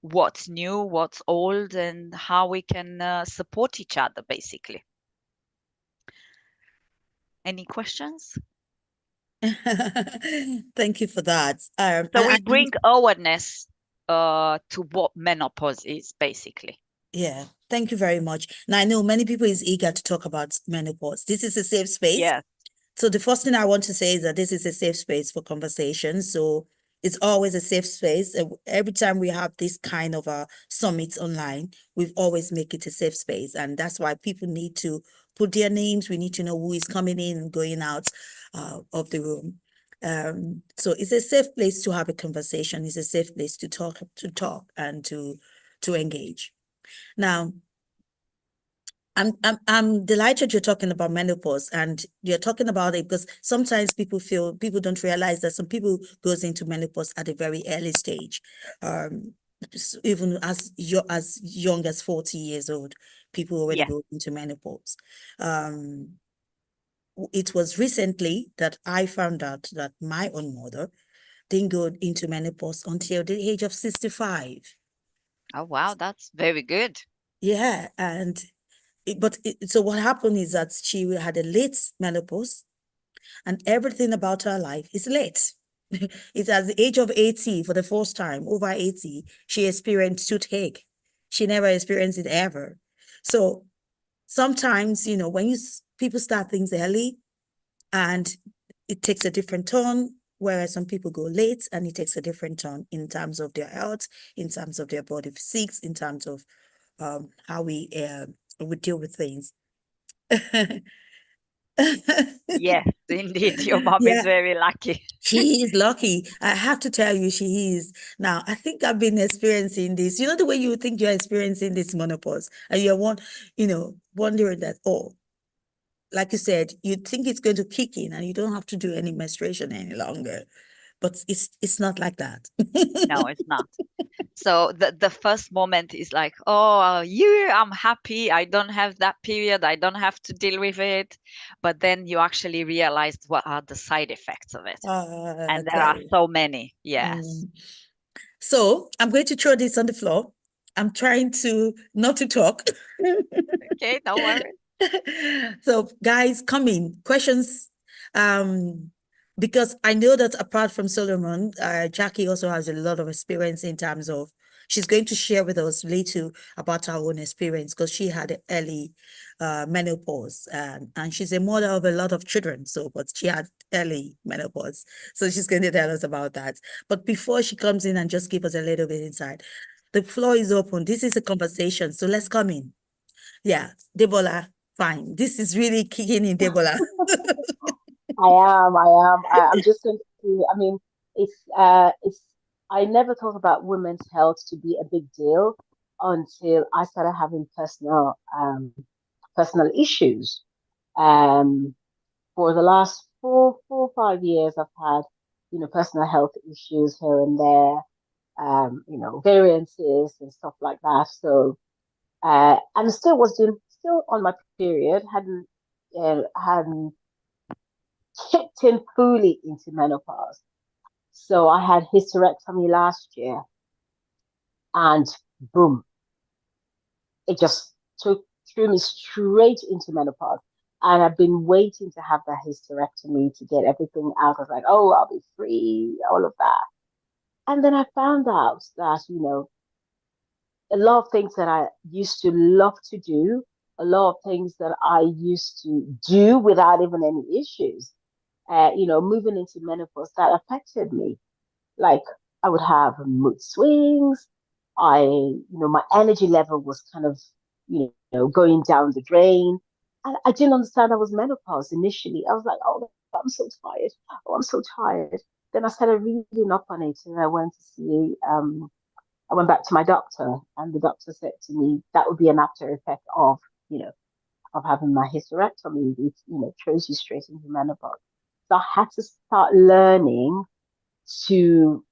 what's new, what's old, and how we can support each other, basically. Any questions? Thank you for that. So we bring awareness to what menopause is, basically. Yeah, thank you very much. Now, I know many people is eager to talk about menopause. This is a safe space. Yeah. So the first thing I want to say is that this is a safe space for conversation. So it's always a safe space. Every time we have this kind of a summit online, we've always make it a safe space. And that's why people need to put their names. We need to know who is coming in and going out of the room. So it's a safe place to have a conversation. It's a safe place to talk and to engage. Now, I'm delighted you're talking about menopause, and you're talking about it because sometimes people don't realize that some people goes into menopause at a very early stage, even as young as 40 years old, people already Yeah. go into menopause. It was recently that I found out that my own mother didn't go into menopause until the age of 65. Oh, wow, that's very good. Yeah, and so what happened is that she had a late menopause, and everything about her life is late. It's at the age of 80, for the first time, over 80, she experienced toothache. She never experienced it ever. So sometimes, when people start things early and it takes a different turn, whereas some people go late and it takes a different turn in terms of their health, in terms of their body physiques, in terms of how we deal with things. Yes, indeed. Your mom is Yeah, very lucky. she is lucky. I have to tell you, she is. Now, I think I've been experiencing this. You know, the way you think you're experiencing this menopause, and you're wondering that, oh, like you said, you think it's going to kick in and you don't have to do any menstruation any longer. But it's not like that. No, it's not. So the first moment is like, oh, I'm happy. I don't have that period. I don't have to deal with it. But then you actually realize what are the side effects of it. And there are Okay. so many. Yes. So I'm going to throw this on the floor. I'm trying to not to talk. Okay, don't worry. So guys, come in. Questions. Because I know that apart from Solomon, Jackie also has a lot of experience in terms of, she's going to share with us later about her own experience because she had an early menopause, and she's a mother of a lot of children. So, but she had early menopause. So she's going to tell us about that. But before she comes in and just give us a little bit insight, the floor is open. This is a conversation. So let's come in. Yeah, Debola, fine. This is really kicking in, Debola. I'm just going to, I mean, it's, I never thought about women's health to be a big deal until I started having personal issues. For the last 5 years, I've had, personal health issues here and there, variances and stuff like that. So, and still on my period, hadn't kicked in fully into menopause. So I had hysterectomy last year, and boom, it just threw me straight into menopause. And I've been waiting to have that hysterectomy to get everything out. I was like, oh, I'll be free, all of that. And then I found out that, a lot of things that I used to love to do, a lot of things that I used to do without even any issues, moving into menopause, that affected me. Like, I would have mood swings. My energy level was kind of, going down the drain. And I didn't understand I was menopause initially. I was like, oh, I'm so tired. Oh, I'm so tired. Then I started reading up on it, and I went back to my doctor, and the doctor said to me that would be an after effect of having my hysterectomy. It, throws you straight into menopause. So I had to start learning to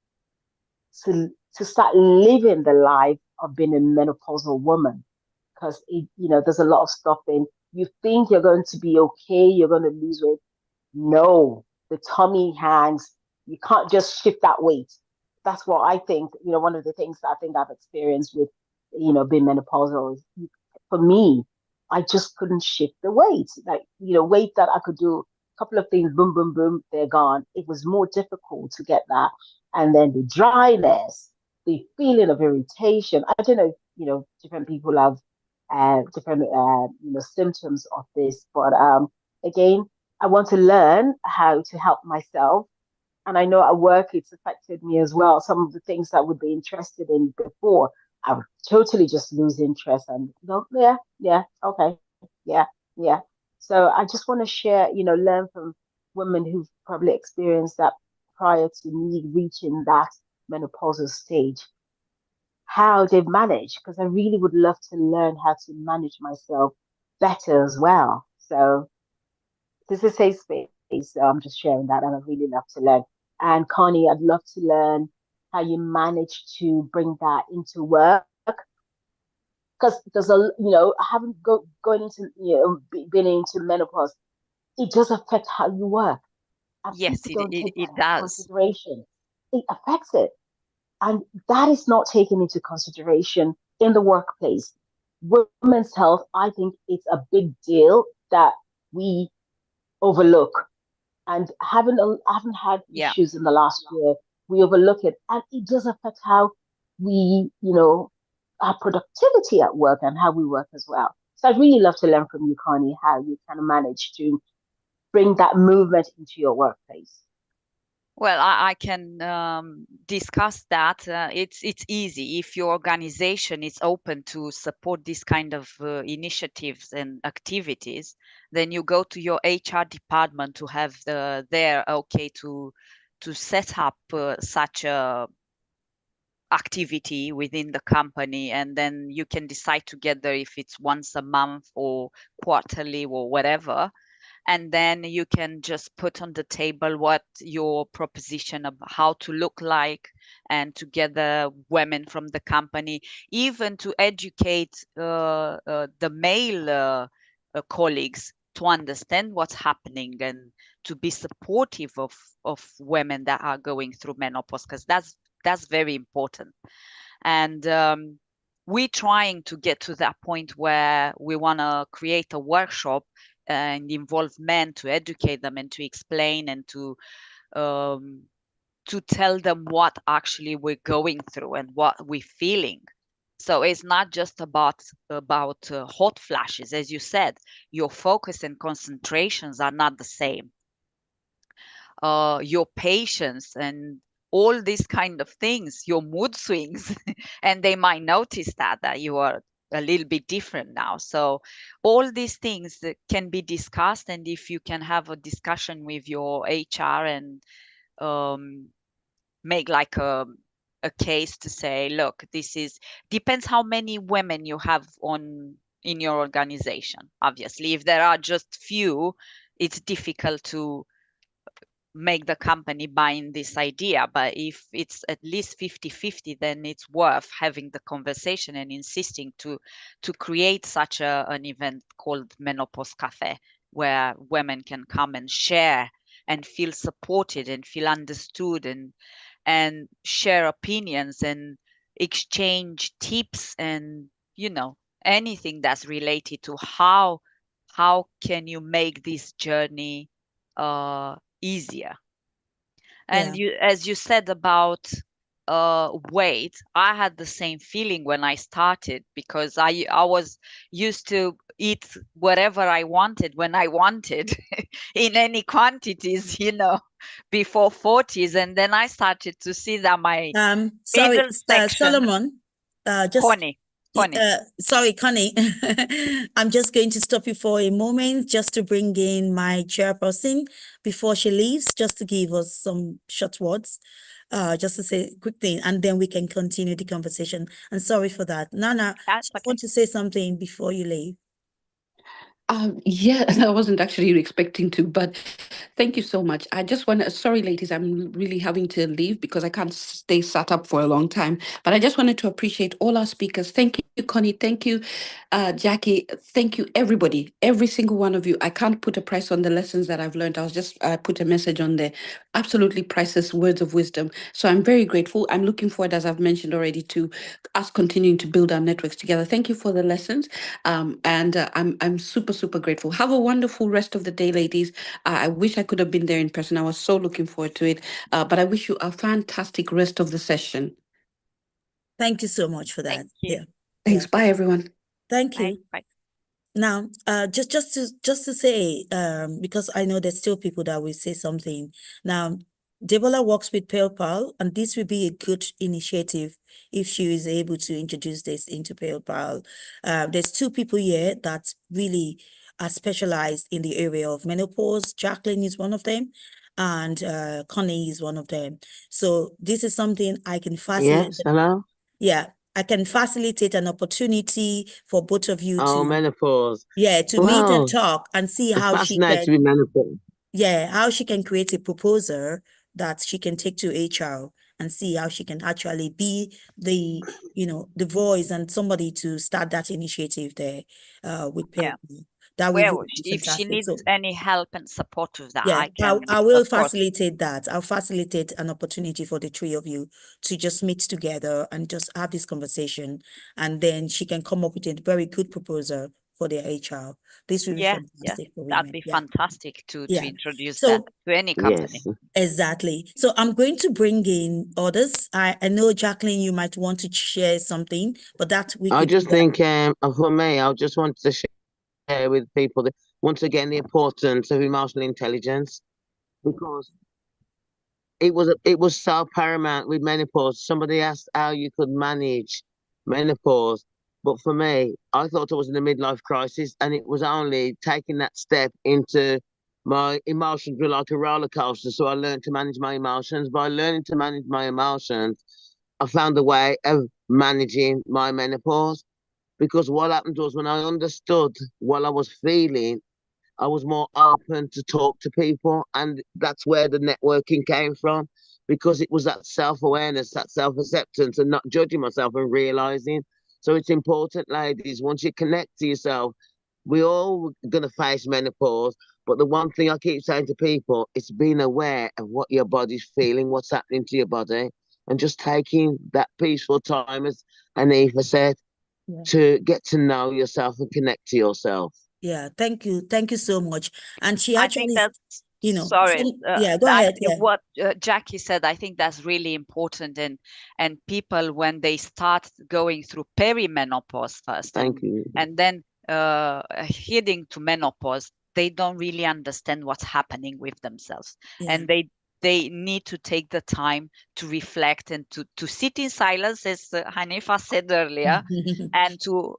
to start living the life of being a menopausal woman, because there's a lot of stuff in, you think you're going to be okay, you're going to lose weight. No, the tummy hangs. You can't just shift that weight. That's what I think. One of the things that I think I've experienced with, being menopausal is, for me, I just couldn't shift the weight. Like, weight that I could do a couple of things, boom, boom, boom, they're gone. It was more difficult to get that. And then the dryness, the feeling of irritation. I don't know, different people have different, symptoms of this. But again, I want to learn how to help myself. And I know at work it's affected me as well. Some of the things that I would be interested in before, I would totally just lose interest and go, yeah, okay, yeah, yeah. So I just want to share, learn from women who've probably experienced that prior to me reaching that menopausal stage, how they've managed, because I really would love to learn how to manage myself better as well. So this is a safe space. So I'm just sharing that, and I'd really love to learn. And Connie, I'd love to learn how you manage to bring that into work, because there's I haven't going into been into menopause. It does affect how you work, and Yes, people don't take it that into does. consideration. It affects it, and that is not taken into consideration in the workplace. Women's health, I think it's a big deal that we overlook. And haven't had Yeah. issues in the last year. We overlook it, and it does affect how we, our productivity at work and how we work as well. So I'd really love to learn from you, Connie, how you kind of manage to bring that movement into your workplace? Well, I can discuss that. It's easy if your organization is open to support this kind of initiatives and activities. Then you go to your HR department to have their okay to set up such a activity within the company, and then you can decide together if it's once a month or quarterly or whatever, and then you can just put on the table what your proposition of how to look like, and together women from the company, even to educate the male colleagues to understand what's happening and to be supportive of women that are going through menopause, because that's very important. And we're trying to get to that point where we want to create a workshop and involve men to educate them and to explain and to tell them what actually we're going through and what we're feeling. So it's not just about hot flashes, as you said. Your focus and concentrations are not the same. Your patience and all these kind of things, your mood swings, and they might notice that you are a little bit different now. So all these things that can be discussed, and if you can have a discussion with your HR and make like a case to say, look, this is depends how many women you have in your organization. Obviously, if there are just few, it's difficult to make the company buying this idea. But if it's at least 50-50, then it's worth having the conversation and insisting to create such an event called Menopause Cafe, where women can come and share and feel supported and feel understood and share opinions and exchange tips and anything that's related to how can you make this journey easier. And Yeah. you, as you said about weight, I had the same feeling when I started, because I was used to eat whatever I wanted when I wanted in any quantities, before 40s, and then I started to see that my Sorry, middle section. Solomon, just Connie. sorry, Connie. I'm just going to stop you for a moment just to bring in my chairperson before she leaves, just to give us some short words, just to say a quick thing, and then we can continue the conversation. And sorry for that. Nana, That's I okay. want to say something before you leave. Yeah, I wasn't actually expecting to, but thank you so much. I just want to, sorry, ladies, I'm really having to leave because I can't stay sat up for a long time. But I just wanted to appreciate all our speakers. Thank you, Connie. Thank you, Jackie. Thank you, everybody, every single one of you. I can't put a price on the lessons that I've learned. I put a message on there. Absolutely priceless words of wisdom. So I'm very grateful. I'm looking forward, as I've mentioned already, to us continuing to build our networks together. Thank you for the lessons. And I'm super grateful. Have a wonderful rest of the day, ladies. I wish I could have been there in person. I was so looking forward to it. But I wish you a fantastic rest of the session. Thank you so much for that. Thank you. Yeah. Thanks. Yeah. Bye, everyone. Thank you. Bye. Now, just to say, because I know there's still people that will say something. Now, Debola works with PayPal, and this will be a good initiative if she is able to introduce this into PayPal. There's two people here that really are specialized in the area of menopause. Jacqueline is one of them, and Connie is one of them. So this is something I can facilitate. Yes, hello? Yeah, I can facilitate an opportunity for both of you Oh, to, menopause. to meet and Well, talk and see it's how she fascinating to be can, menopause. how she can create a proposal that she can take to HR and see how she can actually be the, the voice and somebody to start that initiative there with Yeah. PayPal. That would Well, really be if she fantastic. So needs any help and support with that, yeah, I can, I will of course. facilitate that. I'll facilitate an opportunity for the three of you to just meet together and just have this conversation. And then she can come up with a very good proposal for their HR. This will be Yeah, fantastic for that'd women. be Yeah, fantastic to yeah. introduce that So to any company. Yes. exactly. So I'm going to bring in others. I know, Jacqueline, you might want to share something, but that we I could do just that. think, for me, I just want to share with people that once again the importance of emotional intelligence, because it was so paramount with menopause. Somebody asked how you could manage menopause, but for me, I thought I was in a midlife crisis, and it was only taking that step into my emotions were like a roller coaster. So I learned to manage my emotions. By learning to manage my emotions, I found a way of managing my menopause. Because what happened was when I understood what I was feeling, I was more open to talk to people, and that's where the networking came from, because it was that self-awareness, that self-acceptance, and not judging myself and realizing. So it's important, ladies, once you connect to yourself, we all gonna face menopause. But the one thing I keep saying to people is being aware of what your body's feeling, what's happening to your body, and just taking that peaceful time, as Anifa said, Yeah. to get to know yourself and connect to yourself. Yeah, thank you so much. And she I think actually, that's, you know, sorry, yeah, go ahead. actually Yeah. what Jackie said, I think that's really important. And people, when they start going through perimenopause first Thank you. and then heading to menopause, they don't really understand what's happening with themselves. Yeah. And they need to take the time to reflect and to sit in silence, as Hanifa said earlier, and to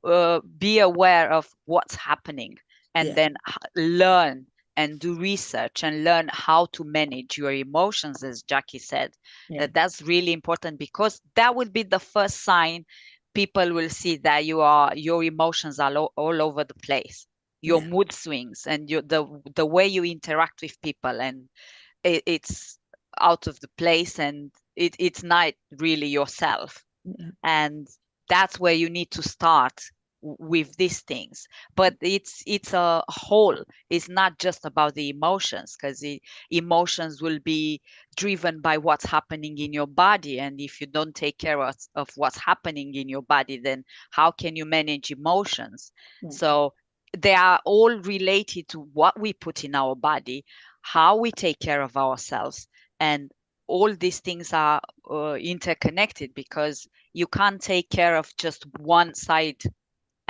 be aware of what's happening, and Yeah. then learn and do research and learn how to manage your emotions, as Jackie said. Yeah. That's really important, because that will be the first sign people will see that your emotions are all over the place, your Yeah. mood swings, and the way you interact with people, and it's out of the place, and it's not really yourself. Yeah. And that's where you need to start with these things. But it's a whole. It's not just about the emotions, because the emotions will be driven by what's happening in your body, and if you don't take care of what's happening in your body, then how can you manage emotions? Yeah. So they are all related to what we put in our body, how we take care of ourselves, and all these things are interconnected, because you can't take care of just one side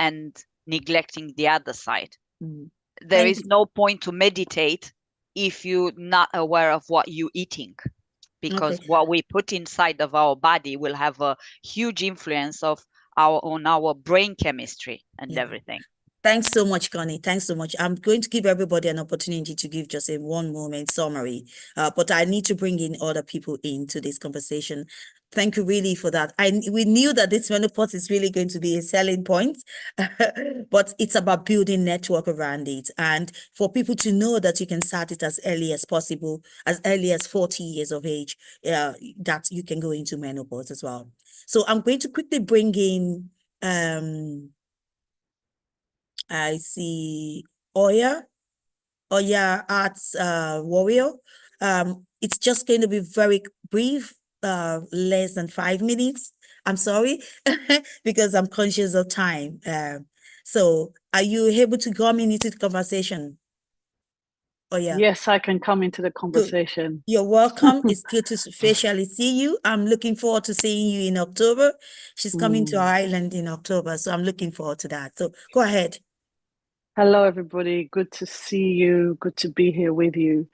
and neglecting the other side. Mm. There Thank is you. no point to meditate if you're not aware of what you're eating, because Okay. what we put inside of our body will have a huge influence on our brain chemistry and Yeah. everything. Thanks so much, Connie. Thanks so much. I'm going to give everybody an opportunity to give just a one moment summary, but I need to bring in other people into this conversation. Thank you really for that. We knew that this menopause is really going to be a selling point, but it's about building network around it, and for people to know that you can start it as early as possible, as early as 40 years of age, that you can go into menopause as well. So I'm going to quickly bring in I see Oya Arts Warrior. It's just going to be very brief, less than 5 minutes. I'm sorry, because I'm conscious of time. So are you able to come into the conversation? Oya, Yes, I can come into the good. conversation. You're welcome. It's good to facially see you. I'm looking forward to seeing you in October. She's coming to our island in October, so I'm looking forward to that. So go ahead. Hello, everybody. Good to see you. Good to be here with you.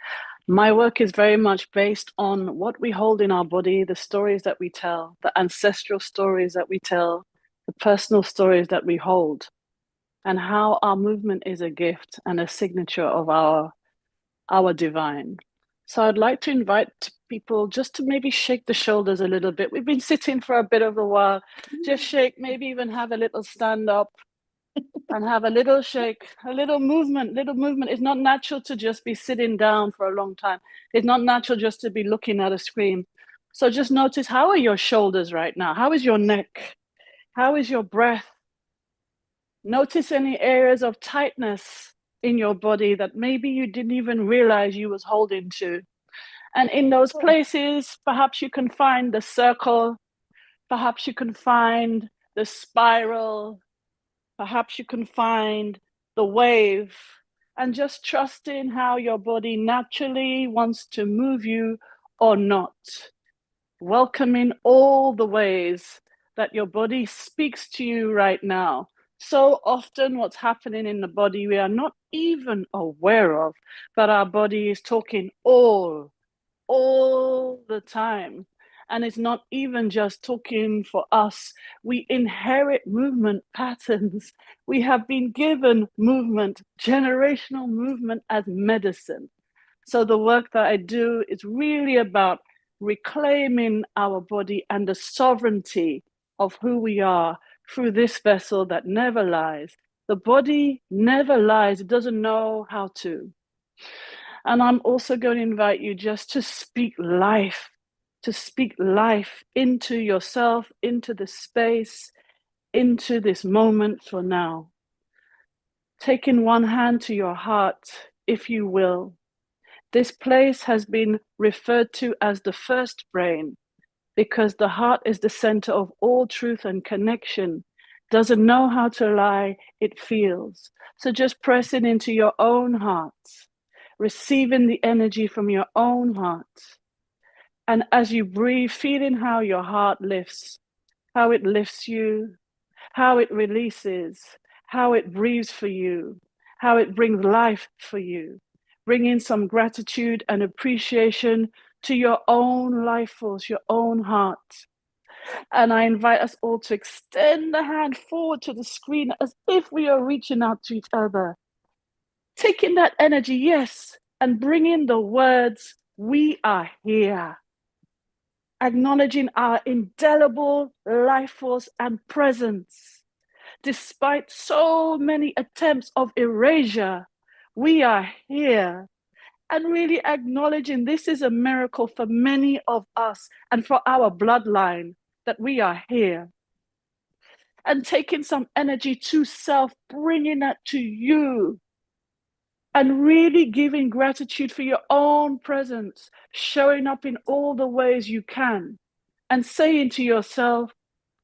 My work is very much based on what we hold in our body, the stories that we tell, the ancestral stories that we tell, the personal stories that we hold, and how our movement is a gift and a signature of our divine. So I'd like to invite people just to maybe shake the shoulders a little bit. We've been sitting for a bit of a while. Just shake, maybe even have a little stand up and have a little shake, a little movement. It's not natural to just be sitting down for a long time. It's not natural just to be looking at a screen. So just notice, how are your shoulders right now? How is your neck? How is your breath? Notice any areas of tightness in your body that maybe you didn't even realize you was holding to. And in those places, perhaps you can find the circle, perhaps you can find the spiral, perhaps you can find the wave, and just trust in how your body naturally wants to move you or not. Welcoming all the ways that your body speaks to you right now So often what's happening in the body, we are not even aware of, but our body is talking all the time. And it's not even just talking for us. We inherit movement patterns. We have been given movement, generational movement as medicine. So the work that I do is really about reclaiming our body and the sovereignty of who we are through this vessel that never lies. The body never lies. It doesn't know how to. And I'm also going to invite you just to speak life into yourself, into the space, into this moment for now. Taking one hand to your heart, if you will. This place has been referred to as the first brain because the heart is the center of all truth and connection. Doesn't know how to lie, it feels. So just pressing into your own heart, receiving the energy from your own heart. And as you breathe, feeling how your heart lifts, how it lifts you, how it releases, how it breathes for you, how it brings life for you. Bring in some gratitude and appreciation to your own life force, your own heart. And I invite us all to extend the hand forward to the screen as if we are reaching out to each other. Taking that energy, yes, and bringing the words, we are here. Acknowledging our indelible life force and presence. Despite so many attempts of erasure, we are here. And really acknowledging this is a miracle for many of us and for our bloodline that we are here. And taking some energy to self, bringing that to you. And really giving gratitude for your own presence, showing up in all the ways you can. And saying to yourself,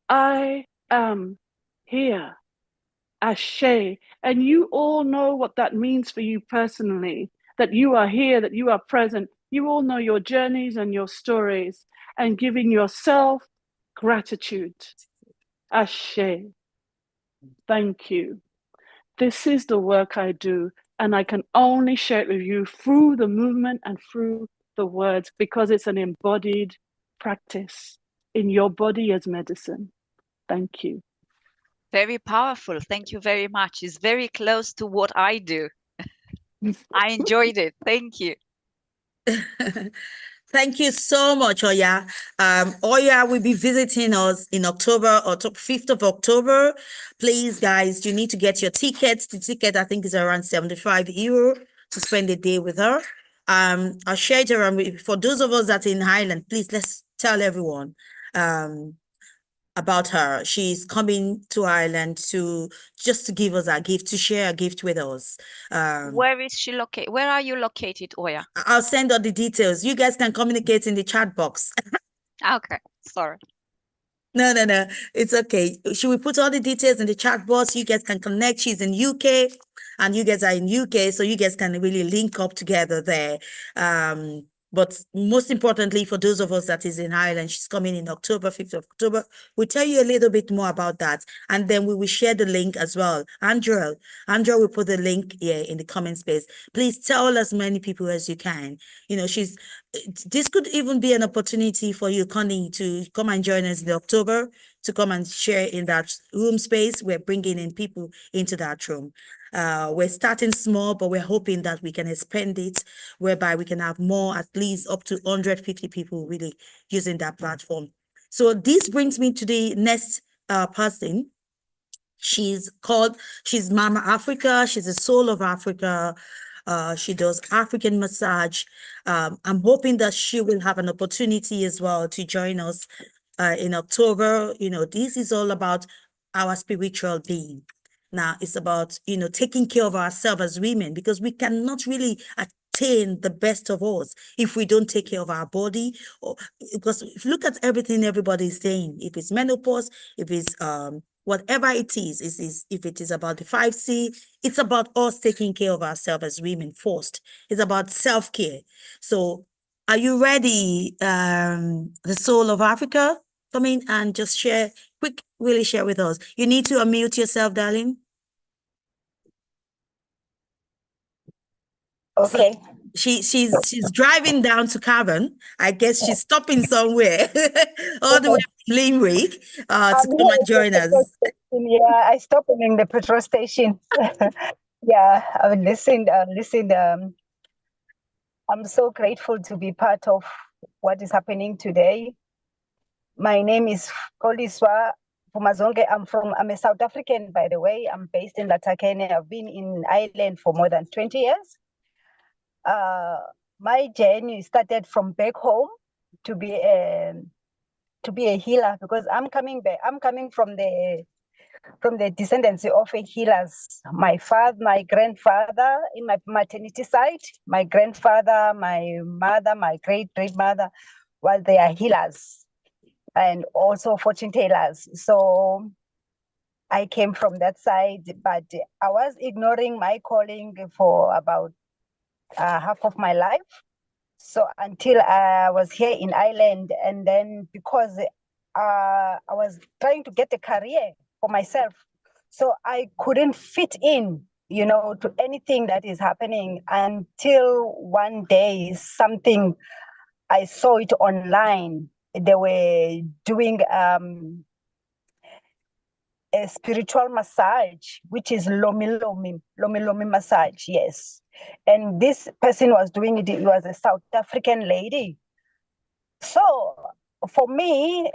I am here. Ashe. And you all know what that means for you personally, that you are here, that you are present. You all know your journeys and your stories, and giving yourself gratitude. Ashe. Thank you. This is the work I do, and I can only share it with you through the movement and through the words because it's an embodied practice in your body as medicine. Thank you. Very powerful. Thank you very much. It's very close to what I do. I enjoyed it. Thank you. Thank you so much, Oya. Oya will be visiting us in October, 5th of October. Please, guys, you need to get your tickets. The ticket, I think, is around €75 to spend a day with her. I'll share it around. For those of us that are in Ireland, please, let's tell everyone about her. She's coming to Ireland to give us a gift, to share a gift with us. Where is she located? Where are you located, Oya? I'll send all the details. You guys can communicate in the chat box. Okay, sorry. No, it's okay. She will put all the details in the chat box. You guys can connect. She's in UK and you guys are in UK, so you guys can really link up together there. But most importantly, for those of us that is in Ireland, she's coming in October, 5th of October. We'll tell you a little bit more about that. And then we will share the link as well. Andrea will put the link here in the comment space. Please tell as many people as you can. You know, this could even be an opportunity for you, Connie, to come and join us in October, to come and share in that room space. We're bringing in people into that room. We're starting small, but we're hoping that we can expand it, whereby we can have more, at least up to 150 people really using that platform. So this brings me to the next person. She's Mama Africa. She's the soul of Africa. She does African massage. I'm hoping that she will have an opportunity as well to join us in October. You know, this is all about our spiritual being. Now it's about, taking care of ourselves as women, because we cannot really attain the best of us if we don't take care of our body. Because if you look at everything everybody is saying, if it's menopause, if it's whatever it is if it is about the 5C, it's about us taking care of ourselves as women first. It's about self-care. So are you ready, the soul of Africa? Come in and just share quick really share with us? You need to unmute yourself, darling. Okay. She's driving down to Cavan. I guess she's stopping somewhere all the way from Limerick to come and join us. Yeah, I stopped in the petrol station. Yeah, I will listen. I'm so grateful to be part of what is happening today. My name is Koliswa Pumazonge. I'm a South African, by the way. I'm based in Latakene. I've been in Ireland for more than 20 years. My journey started from back home to be a healer, because I'm coming back. I'm coming from the descendants of a healers. My grandfather in my maternity side, my grandfather, my mother, my great-grandmother, well, they are healers and also fortune tellers. So I came from that side, but I was ignoring my calling for about half of my life. So until I was here in Ireland, and then because I was trying to get a career for myself, so I couldn't fit in, to anything that is happening, until one day something, I saw it online. They were doing a spiritual massage, which is lomi lomi massage, yes. And this person was doing it. It was a South African lady. So for me,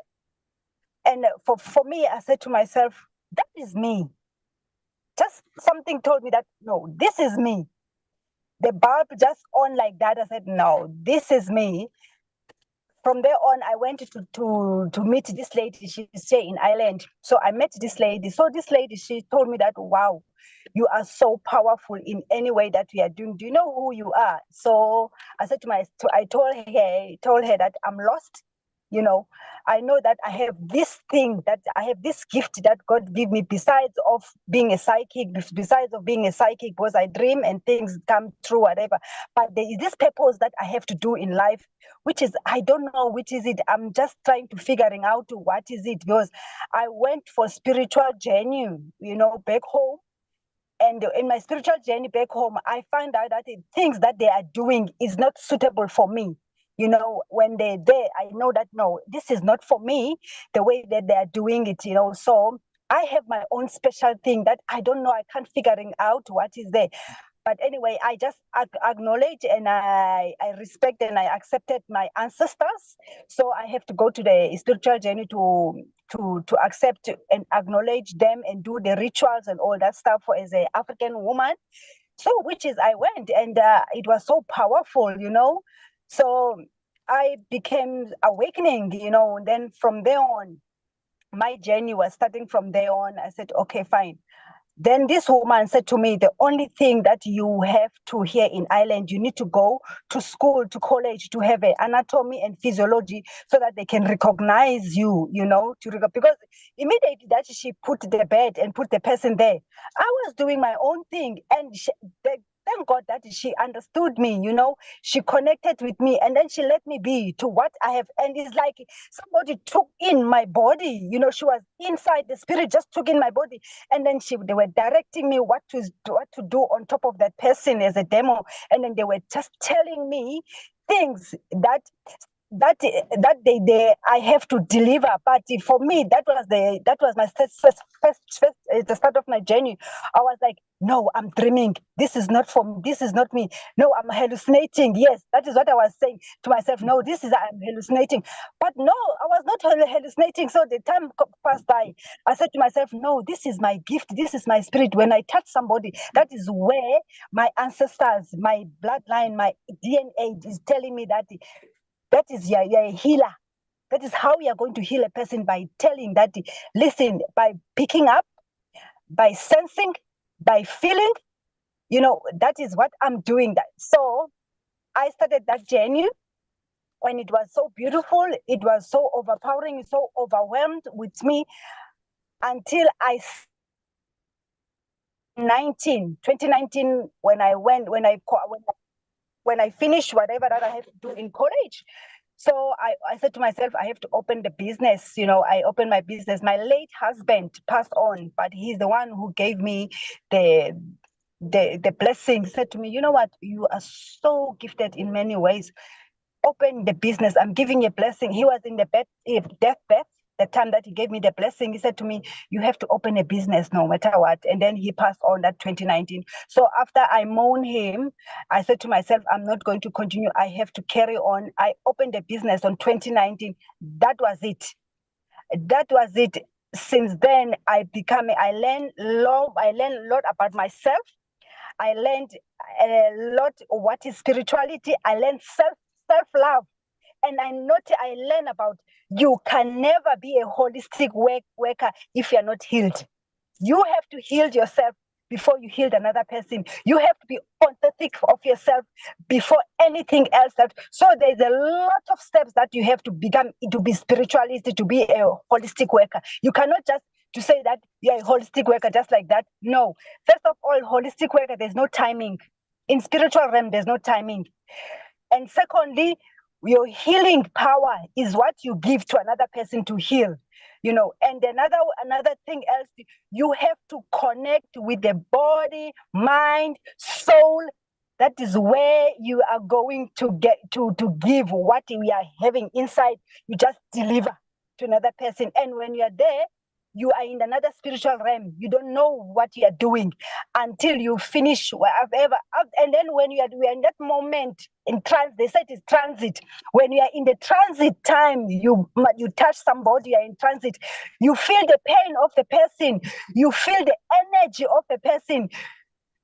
I said to myself, that is me. Just something told me that, no, this is me. The bulb just on like that. I said, no, this is me. From there on, I went to meet this lady. She's here in Ireland. So I met this lady. So this lady, she told me that, wow, you are so powerful in any way that we are doing. Do you know who you are? So I said I told her that I'm lost. I know that I have this thing, that I have this gift that God gave me, besides of being a psychic, because I dream and things come true, whatever. But there is this purpose that I have to do in life, which is, I don't know which is it. I'm just trying to figuring out what is it, because I went for spiritual journey, back home. And in my spiritual journey back home, I found out that the things that they are doing is not suitable for me. When they're there, I know that, no, this is not for me, the way that they are doing it, So I have my own special thing that I don't know, I can't figuring out what is there. But anyway, I just acknowledge, and I respect and I accepted my ancestors. So I have to go to the spiritual journey to accept and acknowledge them and do the rituals and all that stuff as an African woman. So which is, I went, and it was so powerful, So I became awakening, Then from there on, my journey was starting from there on. I said, okay, fine. Then this woman said to me, the only thing that you have to here in Ireland, you need to go to school, to college, to have an anatomy and physiology, so that they can recognize you, because immediately that she put the bed and put the person there, I was doing my own thing. And thank God that she understood me, she connected with me, and then she let me be to what I have. And it's like somebody took in my body, she was inside, the spirit just took in my body. And then they were directing me what to do on top of that person as a demo. And then they were just telling me things that they I have to deliver. But for me, that was my first the start of my journey. I was like, no, I'm dreaming. This is not me. No, I'm hallucinating. Yes, that is what I was saying to myself. No, I'm hallucinating. But no, I was not hallucinating. So the time passed by. I said to myself, no, this is my gift. This is my spirit. When I touch somebody, that is where my ancestors, my bloodline, my DNA is telling me that is, you're a healer. That is how you are going to heal a person, by telling that, listen, by picking up, by sensing, by feeling, that is what I'm doing. That. So I started that journey when it was so beautiful, it was so overpowering, so overwhelmed with me, until 2019, when I finished whatever that I had to do in college. So I said to myself, I have to open the business. I opened my business. My late husband passed on, but he's the one who gave me the blessing. He said to me, you know what? You are so gifted in many ways. Open the business. I'm giving you a blessing. He was in the deathbed. The time that he gave me the blessing, he said to me, you have to open a business no matter what. And then he passed on that 2019. So after I mourned him, I said to myself, I'm not going to continue. I have to carry on. I opened a business on 2019. That was it. That was it. Since then, I learned a lot about myself. I learned a lot what is spirituality. I learned self-love. And I learned about you can never be a holistic worker if you're not healed. You have to heal yourself before you heal another person. You have to be authentic of yourself before anything else. So there's a lot of steps that you have to become to be spiritualist, to be a holistic worker. You cannot just to say that you're a holistic worker just like that. No. First of all, holistic worker, there's no timing. In spiritual realm, there's no timing. And secondly, your healing power is what you give to another person to heal. And another thing else, you have to connect with the body, mind, soul. That is where you are going to get to give what we are having inside. You just deliver to another person. And when you're there, you are in another spiritual realm. You don't know what you are doing until you finish whatever. And then when we are in that moment in they said it's transit. When you are in the transit time, you touch somebody, you are in transit. You feel the pain of the person. You feel the energy of the person.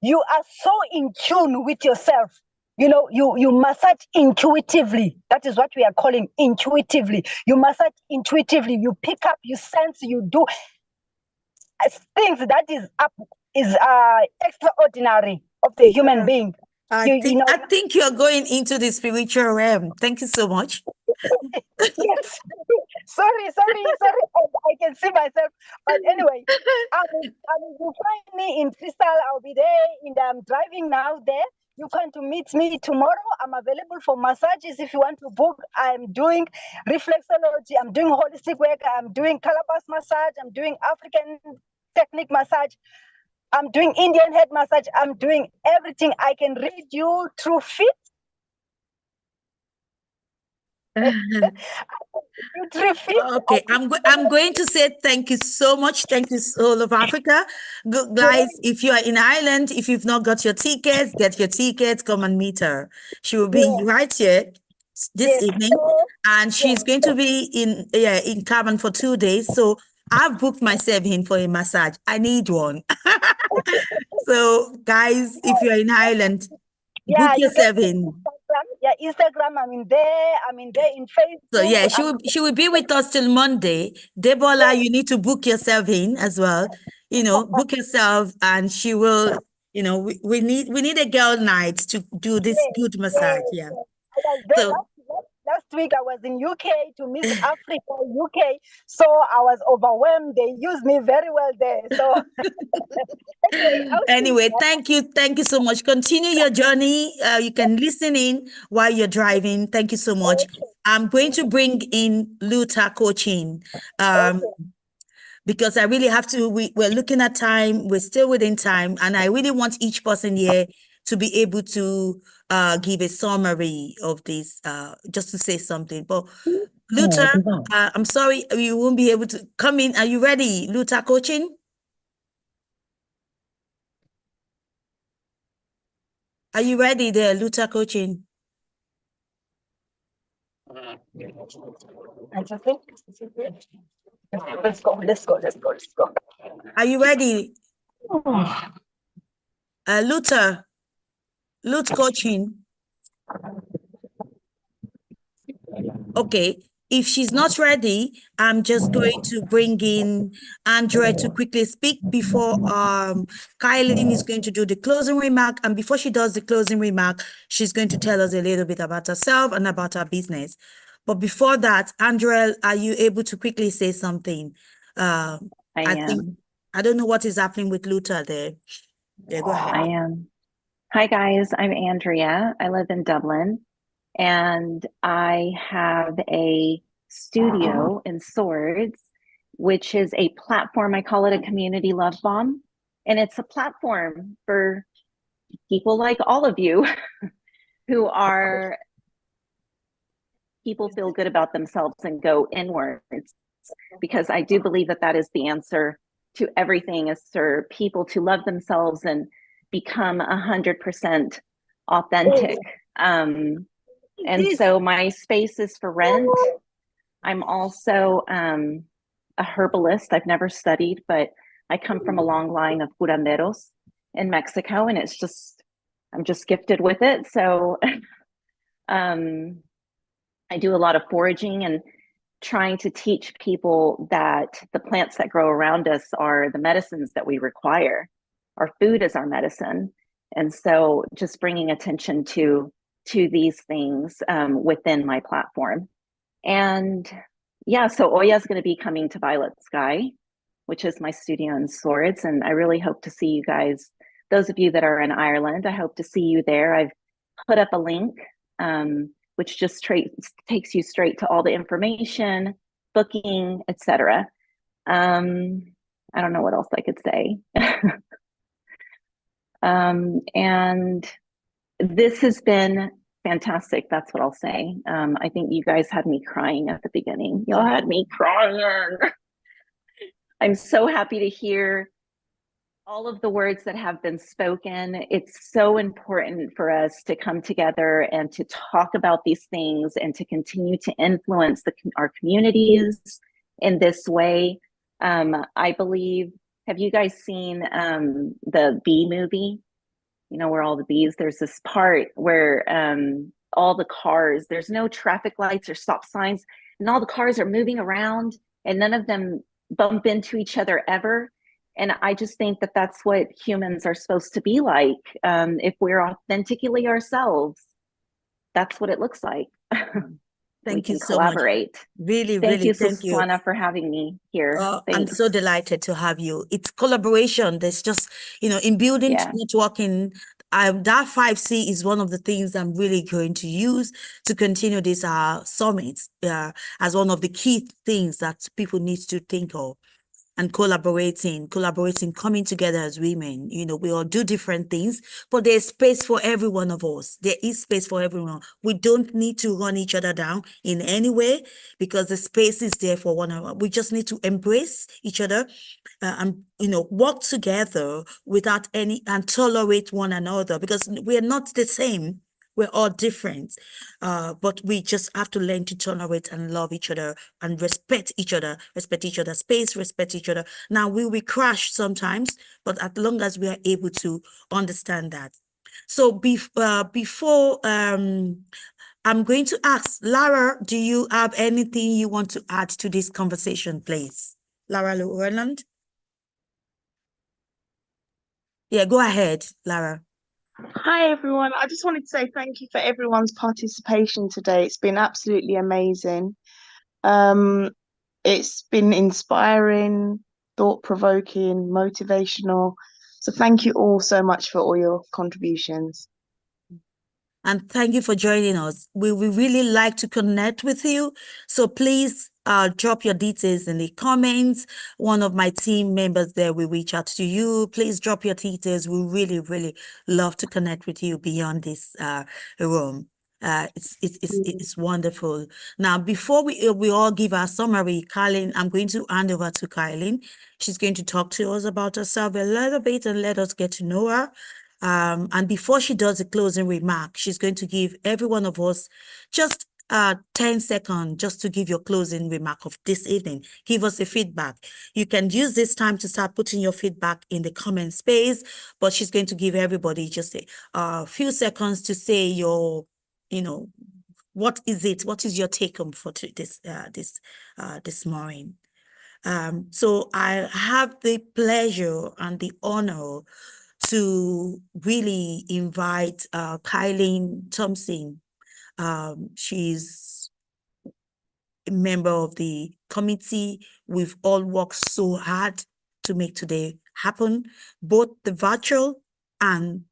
You are so in tune with yourself. You massage intuitively. That is what we are calling intuitively. You massage intuitively. You pick up, you sense, you do things that is extraordinary of the human being. I think you're going into the spiritual realm. Thank you so much. Yes. Sorry. I can see myself. But anyway, you find me in Crystal. I'll be there. I'm driving now there. You can to meet me tomorrow. I'm available for massages if you want to book. I'm doing reflexology. I'm doing holistic work. I'm doing calabash massage. I'm doing African technique massage. I'm doing Indian head massage. I'm doing everything. I can read you through feet. Okay, I'm going to say thank you so much. Thank you, all of Africa. Guys, if you are in Ireland, if you've not got your tickets, get your tickets. Come and meet her. She will be right here this evening, and she's going to be in Cavan for 2 days. So I've booked myself in for a massage. I need one. So, guys, if you're in Ireland, book yourself in. Instagram. I'm in there in Facebook. So yeah, she will be with us till Monday. Debola, you need to book yourself in as well. Book yourself, and she will. We need a girl night to do this good massage. Yeah. So last week I was in UK to Miss Africa UK, so I was overwhelmed. They used me very well there. So anyway, thank you so much. Continue your journey. You can listen in while you're driving. Thank you so much. I'm going to bring in Luther coaching. Because I really have to, we're looking at time, we're still within time, and I really want each person here to be able to give a summary of this, just to say something. But Luther, I'm sorry, you won't be able to come in. Are you ready, Luther coaching? Are you ready there, Luther coaching? Let's go. Are you ready? Luther coaching. Okay, if she's not ready, I'm just going to bring in Andrea to quickly speak before Kylie is going to do the closing remark. And before she does the closing remark, she's going to tell us a little bit about herself and about her business. But before that, Andrea, are you able to quickly say something? I am. I don't know what is happening with Luther there. Yeah, go ahead. I am. Hi, guys. I'm Andrea. I live in Dublin. and I have a studio in Swords, which is a platform. I call it a community love bomb. And it's a platform for people like all of you who are people feel good about themselves and go inwards, because I do believe that that is the answer to everything, is for people to love themselves and become 100% authentic. And so my space is for rent. I'm also a herbalist. I've never studied, but I come from a long line of curanderos in Mexico, and it's just, I'm just gifted with it. So I do a lot of foraging and trying to teach people that the plants that grow around us are the medicines that we require. Our food is our medicine. And so just bringing attention to these things within my platform. And yeah, so Oya is going to be coming to Violet Sky, which is my studio in Swords. And I really hope to see you guys, those of you that are in Ireland, I hope to see you there. I've put up a link, which just takes you straight to all the information, booking, etc. I don't know what else I could say. And this has been fantastic. That's what I'll say. I think you guys had me crying at the beginning. Y'all had me crying. I'm so happy to hear all of the words that have been spoken. It's so important for us to come together and to talk about these things and to continue to influence our communities in this way. I believe, have you guys seen the Bee movie? You know, where all the bees, there's this part where all the cars, there's no traffic lights or stop signs, and all the cars are moving around and none of them bump into each other ever. And I just think that that's what humans are supposed to be like. If we're authentically ourselves, that's what it looks like. Thank you We can so much. collaborate. Really, Thank you, thank you. Suswana, for having me here. I'm Thanks. so delighted to have you. It's collaboration. There's just, in building Yeah. networking, that 5C is one of the things I'm really going to use to continue this summit as one of the key things that people need to think of. And collaborating, coming together as women. We all do different things, but there's space for every one of us. There is space for everyone. We don't need to run each other down in any way, because the space is there for one another. We just need to embrace each other and, work together without and tolerate one another, because we're not the same. We're all different, but we just have to learn to tolerate and love each other and respect each other's space, respect each other. Now, we crash sometimes, but as long as we are able to understand that. So before I'm going to ask Lara, do you have anything you want to add to this conversation, please? Lara Roland? Yeah, go ahead, Lara. Hi, everyone. I just wanted to say thank you for everyone's participation today. It's been absolutely amazing. It's been inspiring, thought-provoking, motivational. So thank you all so much for all your contributions. And thank you for joining us. We really like to connect with you. So please drop your details in the comments. One of my team members there will reach out to you. Please drop your details. We really, really love to connect with you beyond this room. It's wonderful. Now, before we all give our summary, Kylie, I'm going to hand over to Kylie. She's going to talk to us about herself a little bit and let us get to know her. And before she does a closing remark, she's going to give every one of us just 10 seconds just to give your closing remark of this evening. Give us a feedback. You can use this time to start putting your feedback in the comment space, but she's going to give everybody just a few seconds to say your, what is your take home for this morning? So I have the pleasure and the honor to really invite Kylie Thompson. She's a member of the committee. We've all worked so hard to make today happen, both the virtual and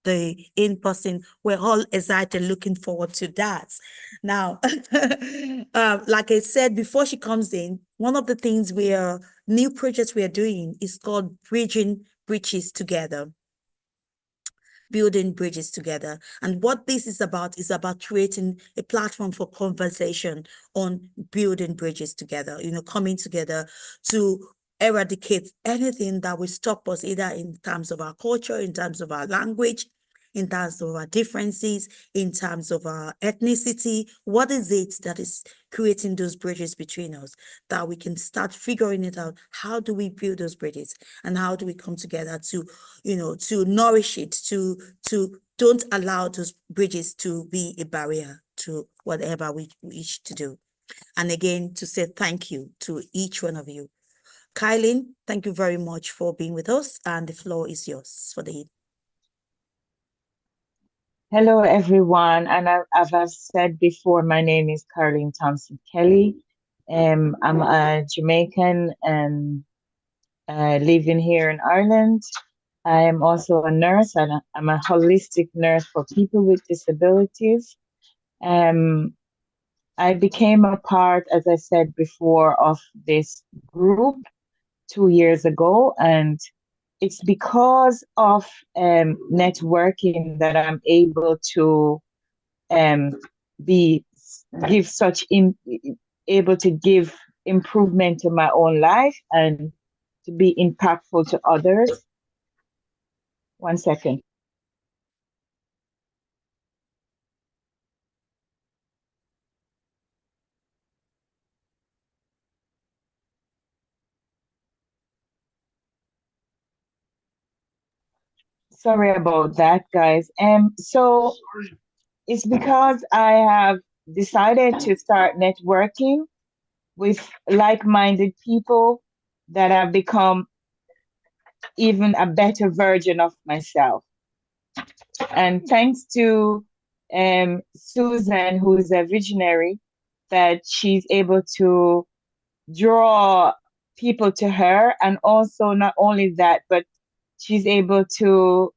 the in-person. We're all excited, looking forward to that. Now, like I said, before she comes in, one of the things new projects we are doing is called Bridging Bridges Together. Building bridges together. And what this is about creating a platform for conversation on building bridges together, coming together to eradicate anything that will stop us, either in terms of our culture, in terms of our language, in terms of our differences, in terms of our ethnicity. What is it that is creating those bridges between us, that we can start figuring it out? How do we build those bridges, and how do we come together to, to nourish it, to don't allow those bridges to be a barrier to whatever we wish to do. And again, to say thank you to each one of you. Kylie, thank you very much for being with us, and the floor is yours for the. Hello, everyone. And as I've said before, my name is Caroline Thompson Kelly. I'm a Jamaican and living here in Ireland. I am also a nurse, and I'm a holistic nurse for people with disabilities. I became a part, as I said before, of this group 2 years ago, and it's because of networking that I'm able to able to give improvement to my own life and to be impactful to others. One second. Sorry about that, guys. So it's because I have decided to start networking with like-minded people that have become even a better version of myself. And thanks to Susan, who is a visionary, that she's able to draw people to her, and also not only that, but she's able to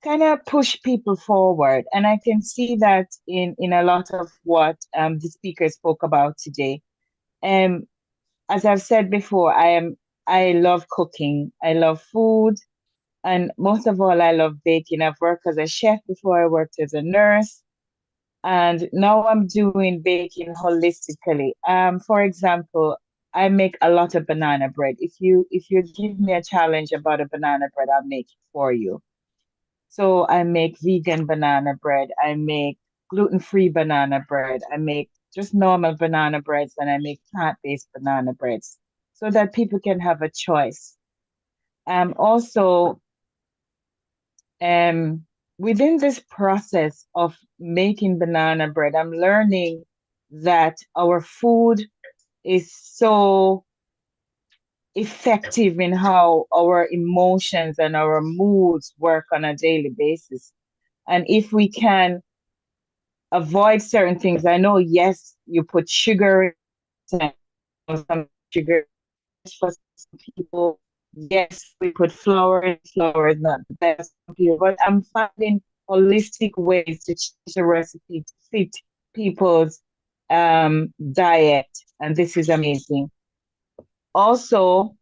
kind of push people forward. And I can see that in a lot of what the speaker spoke about today. As I've said before, I love cooking. I love food. And most of all, I love baking. I've worked as a chef before. I worked as a nurse. And now I'm doing baking holistically. For example, I make a lot of banana bread. If you give me a challenge about a banana bread, I'll make it for you. So I make vegan banana bread. I make gluten-free banana bread. I make just normal banana breads, and I make plant-based banana breads so that people can have a choice. Also, within this process of making banana bread, I'm learning that our food is so effective in how our emotions and our moods work on a daily basis. And if we can avoid certain things, I know, yes, you put sugar in, some sugar for some people. Yes, we put flour in. Flour is not the best for people, but I'm finding holistic ways to change the recipe to fit people's diet, and this is amazing. Also,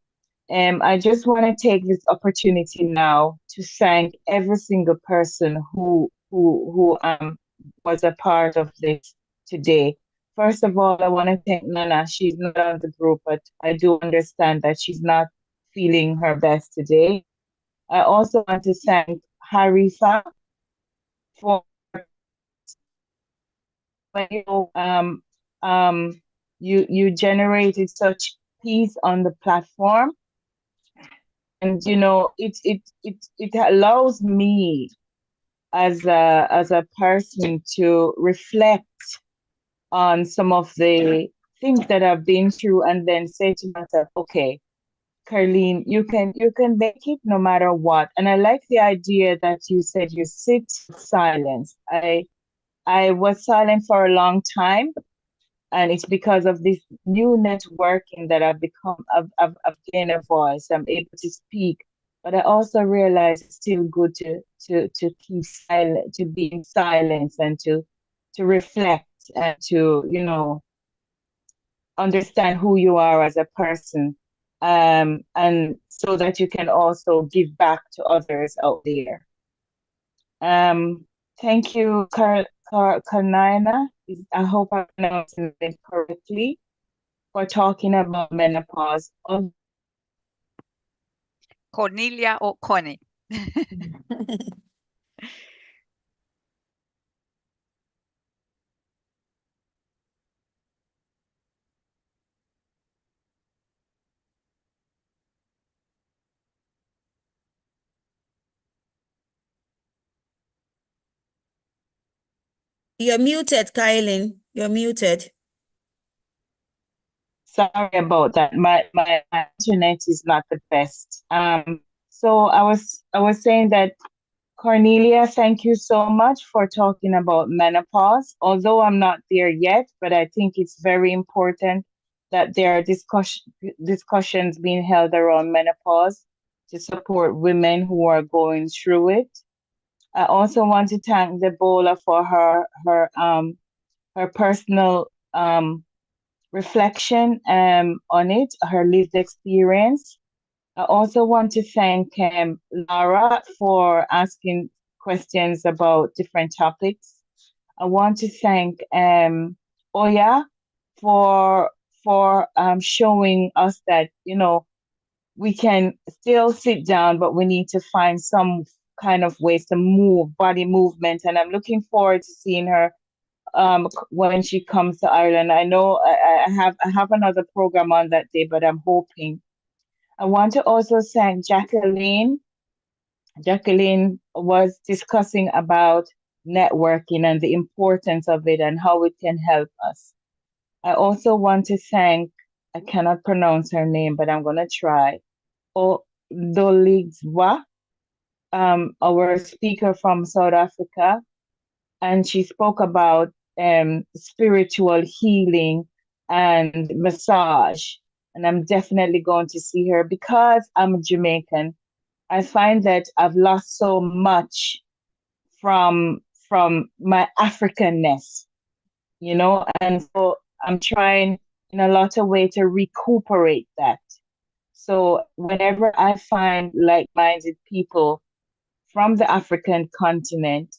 I just want to take this opportunity now to thank every single person who was a part of this today. First of all, I want to thank Nana. She's not on the group, but I do understand that she's not feeling her best today. I also want to thank Harifa for you generated such peace on the platform, and it allows me as a person to reflect on some of the things that I've been through, and then say to myself, okay, Carlene, you can make it no matter what. And I like the idea that you said you sit in silence. I was silent for a long time, and it's because of this new networking that I've gained a voice. I'm able to speak but I also realize it's still good to keep silent, to be in silence, and to reflect, and to, you know, understand who you are as a person, and so that you can also give back to others out there. Thank you, Karnaina. I hope I'm pronouncing it correctly, for talking about menopause. Cornelia or Connie? You're muted, Kylie. You're muted. Sorry about that. My internet is not the best. So I was saying that, Cornelia, thank you so much for talking about menopause. Although I'm not there yet, but I think it's very important that there are discussions being held around menopause to support women who are going through it. I also want to thank Debola for her personal reflection on it, her lived experience. I also want to thank Laura for asking questions about different topics. I want to thank Oya for showing us that, you know, we can still sit down, but we need to find some kind of ways to move, body movement. And I'm looking forward to seeing her when she comes to Ireland. I know I have another program on that day, but I'm hoping. I want to also thank Jacqueline. Jacqueline was discussing about networking and the importance of it and how it can help us. I also want to thank, I cannot pronounce her name, but I'm gonna try. Odoligwa, our speaker from South Africa, and she spoke about spiritual healing and massage. And I'm definitely going to see her because I'm Jamaican. I find that I've lost so much from my Africanness, you know, and so I'm trying in a lot of way to recuperate that. So whenever I find like-minded people from the African continent,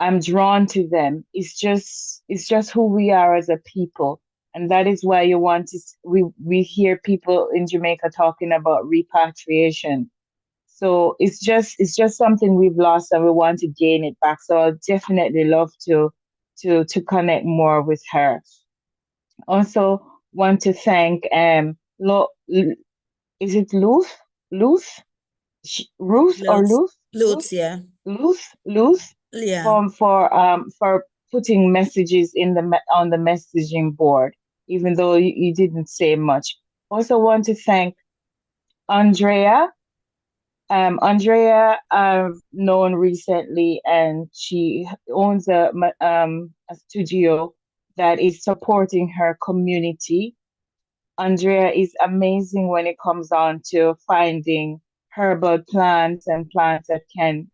I'm drawn to them. It's just who we are as a people. And that is why you want to we hear people in Jamaica talking about repatriation. So it's just something we've lost and we want to gain it back. So I'll definitely love to connect more with her. Also want to thank is it Luth? Ruth or Loads. Luth? Loads, yeah. Luth Yeah. for putting messages in on the messaging board, even though you didn't say much. Also want to thank Andrea. Andrea I've known recently, and she owns a studio that is supporting her community. Andrea is amazing when it comes on to finding herbal plants and plants that can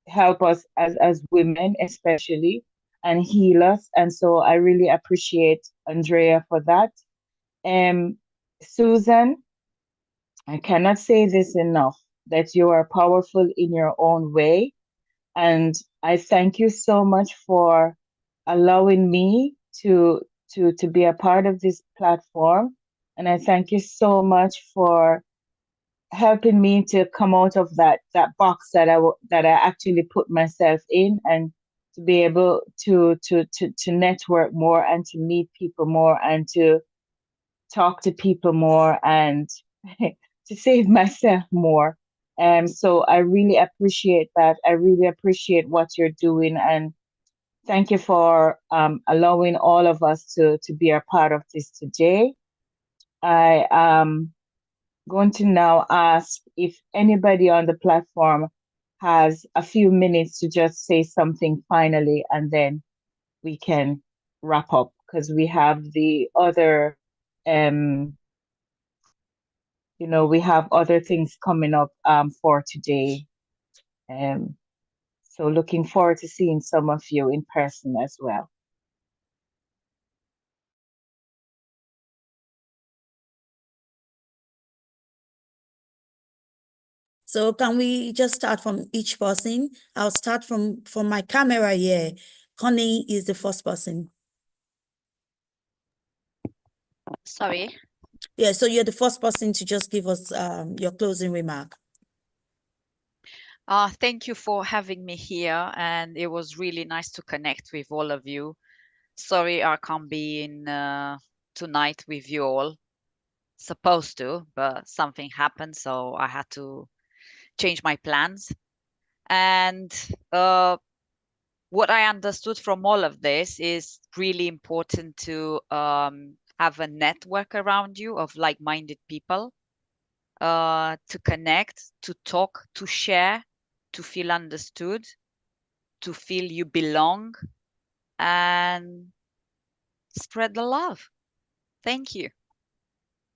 help us as women, especially, and heal us. And so I really appreciate Andrea for that. Susan, I cannot say this enough, that you are powerful in your own way. And I thank you so much for allowing me to be a part of this platform. And I thank you so much for helping me to come out of that box that I actually put myself in, and to be able to network more and to meet people more and to talk to people more and to save myself more. So I really appreciate that. I really appreciate what you're doing, and thank you for allowing all of us to be a part of this today. I am going to now ask if anybody on the platform has a few minutes to just say something finally, and then we can wrap up because we have the other um we have other things coming up for today. So looking forward to seeing some of you in person as well. So can we just start from each person? I'll start from my camera here. Connie is the first person. Sorry. Yeah, so you're the first person to just give us your closing remark. Thank you for having me here, and it was really nice to connect with all of you. Sorry I can't be in tonight with you all. Supposed to, but something happened, so I had to change my plans. And what I understood from all of this is really important to have a network around you of like-minded people, to connect, to talk, to share, to feel understood, to feel you belong, and spread the love. Thank you.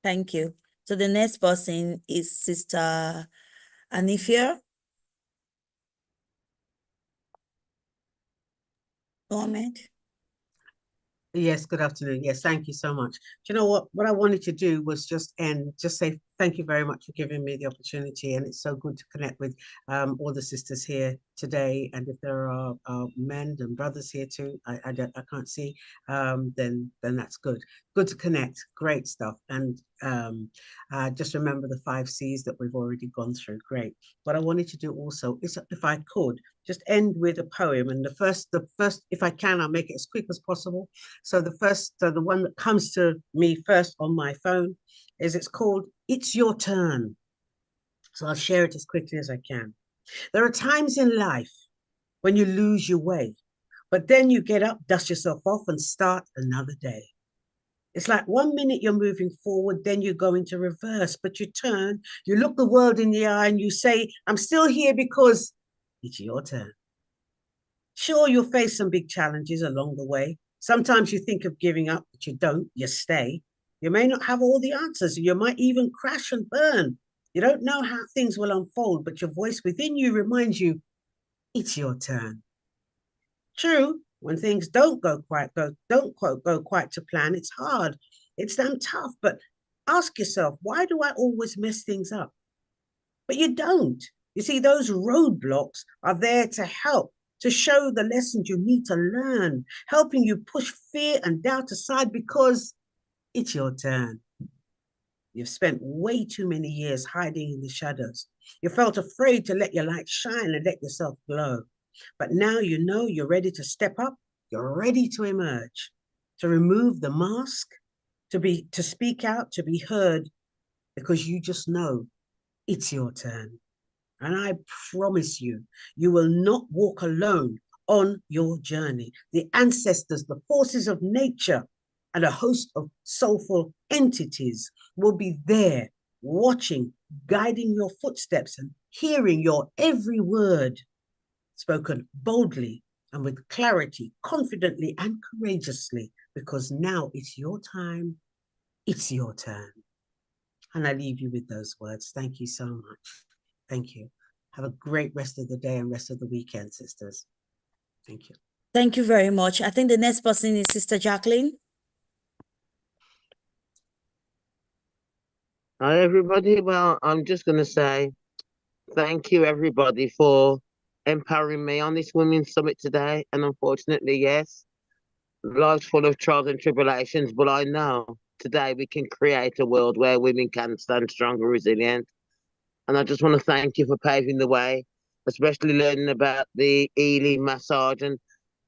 Thank you. So the next person is Sister Anifia. Comment. Yes, good afternoon. Yes, thank you so much. Do you know what? What I wanted to do was just say thank you very much for giving me the opportunity. And it's so good to connect with all the sisters here today. And if there are men and brothers here too, I can't see, then that's good. Good to connect. Great stuff. And just remember the 5 C's that we've already gone through. Great. What I wanted to do also is, if I could, just end with a poem. And the first, if I can, I'll make it as quick as possible. So the one that comes to me first on my phone it's called It's Your Turn. So I'll share it as quickly as I can. There are times in life when you lose your way, but then you get up, dust yourself off, and start another day. It's like 1 minute you're moving forward, then you go into reverse, but you turn, you look the world in the eye, and you say, I'm still here because it's your turn. Sure, you'll face some big challenges along the way. Sometimes you think of giving up, but you don't, you stay. You may not have all the answers. You might even crash and burn. You don't know how things will unfold, but your voice within you reminds you, it's your turn. True, when things don't go quite to plan, it's hard. It's damn tough, but ask yourself, why do I always mess things up? But you don't. You see, those roadblocks are there to help, to show the lessons you need to learn, helping you push fear and doubt aside because it's your turn. You've spent way too many years hiding in the shadows. You felt afraid to let your light shine and let yourself glow. But now you know you're ready to step up, you're ready to emerge, to remove the mask, to speak out, to be heard, because you just know it's your turn. And I promise you, you will not walk alone on your journey. The ancestors, the forces of nature, and a host of soulful entities will be there watching, guiding your footsteps and hearing your every word spoken boldly and with clarity, confidently and courageously, because now it's your time, it's your turn. And I leave you with those words. Thank you so much. Thank you. Have a great rest of the day and rest of the weekend, sisters. Thank you. Thank you very much. I think the next person is Sister Jacqueline. Hi, everybody. Well, I'm just going to say thank you, everybody, for empowering me on this Women's Summit today. And unfortunately, yes, life's full of trials and tribulations, but I know today we can create a world where women can stand strong and resilient. And I just want to thank you for paving the way, especially learning about the healing massage and,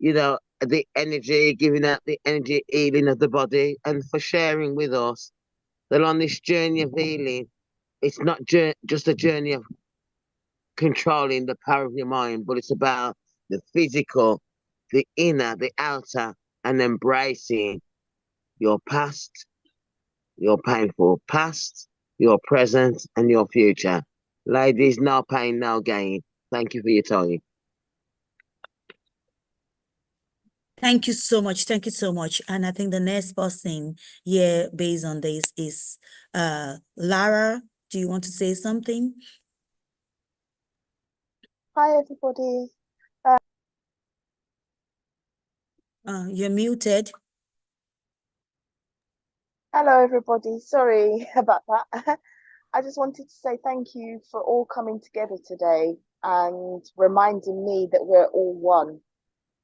the energy, giving out the energy healing of the body, and for sharing with us that on this journey of healing, it's not just a journey of controlling the power of your mind, but it's about the physical, the inner, the outer, and embracing your past, your painful past, your present, and your future. Ladies, no pain, no gain. Thank you for your time. Thank you so much. Thank you so much. And I think the next person here based on this is Lara. Do you want to say something? Hi, everybody. You're muted. Hello, everybody. Sorry about that. I just wanted to say thank you for all coming together today and reminding me that we're all one.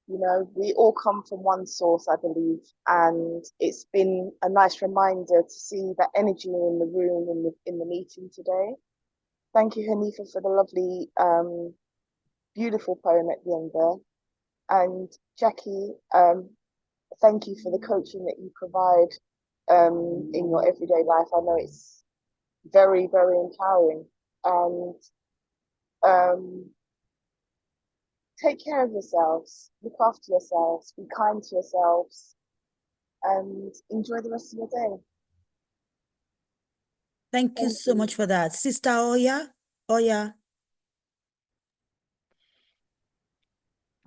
You know, we all come from one source, I believe, and it's been a nice reminder to see that energy in the room in the meeting today. Thank you, Hanifa, for the lovely, beautiful poem at the end there. And Jackie, thank you for the coaching that you provide in your everyday life. I know it's very, very empowering. And take care of yourselves, look after yourselves, be kind to yourselves, and enjoy the rest of your day. Thank you so much for that. Sister Oya? Oya.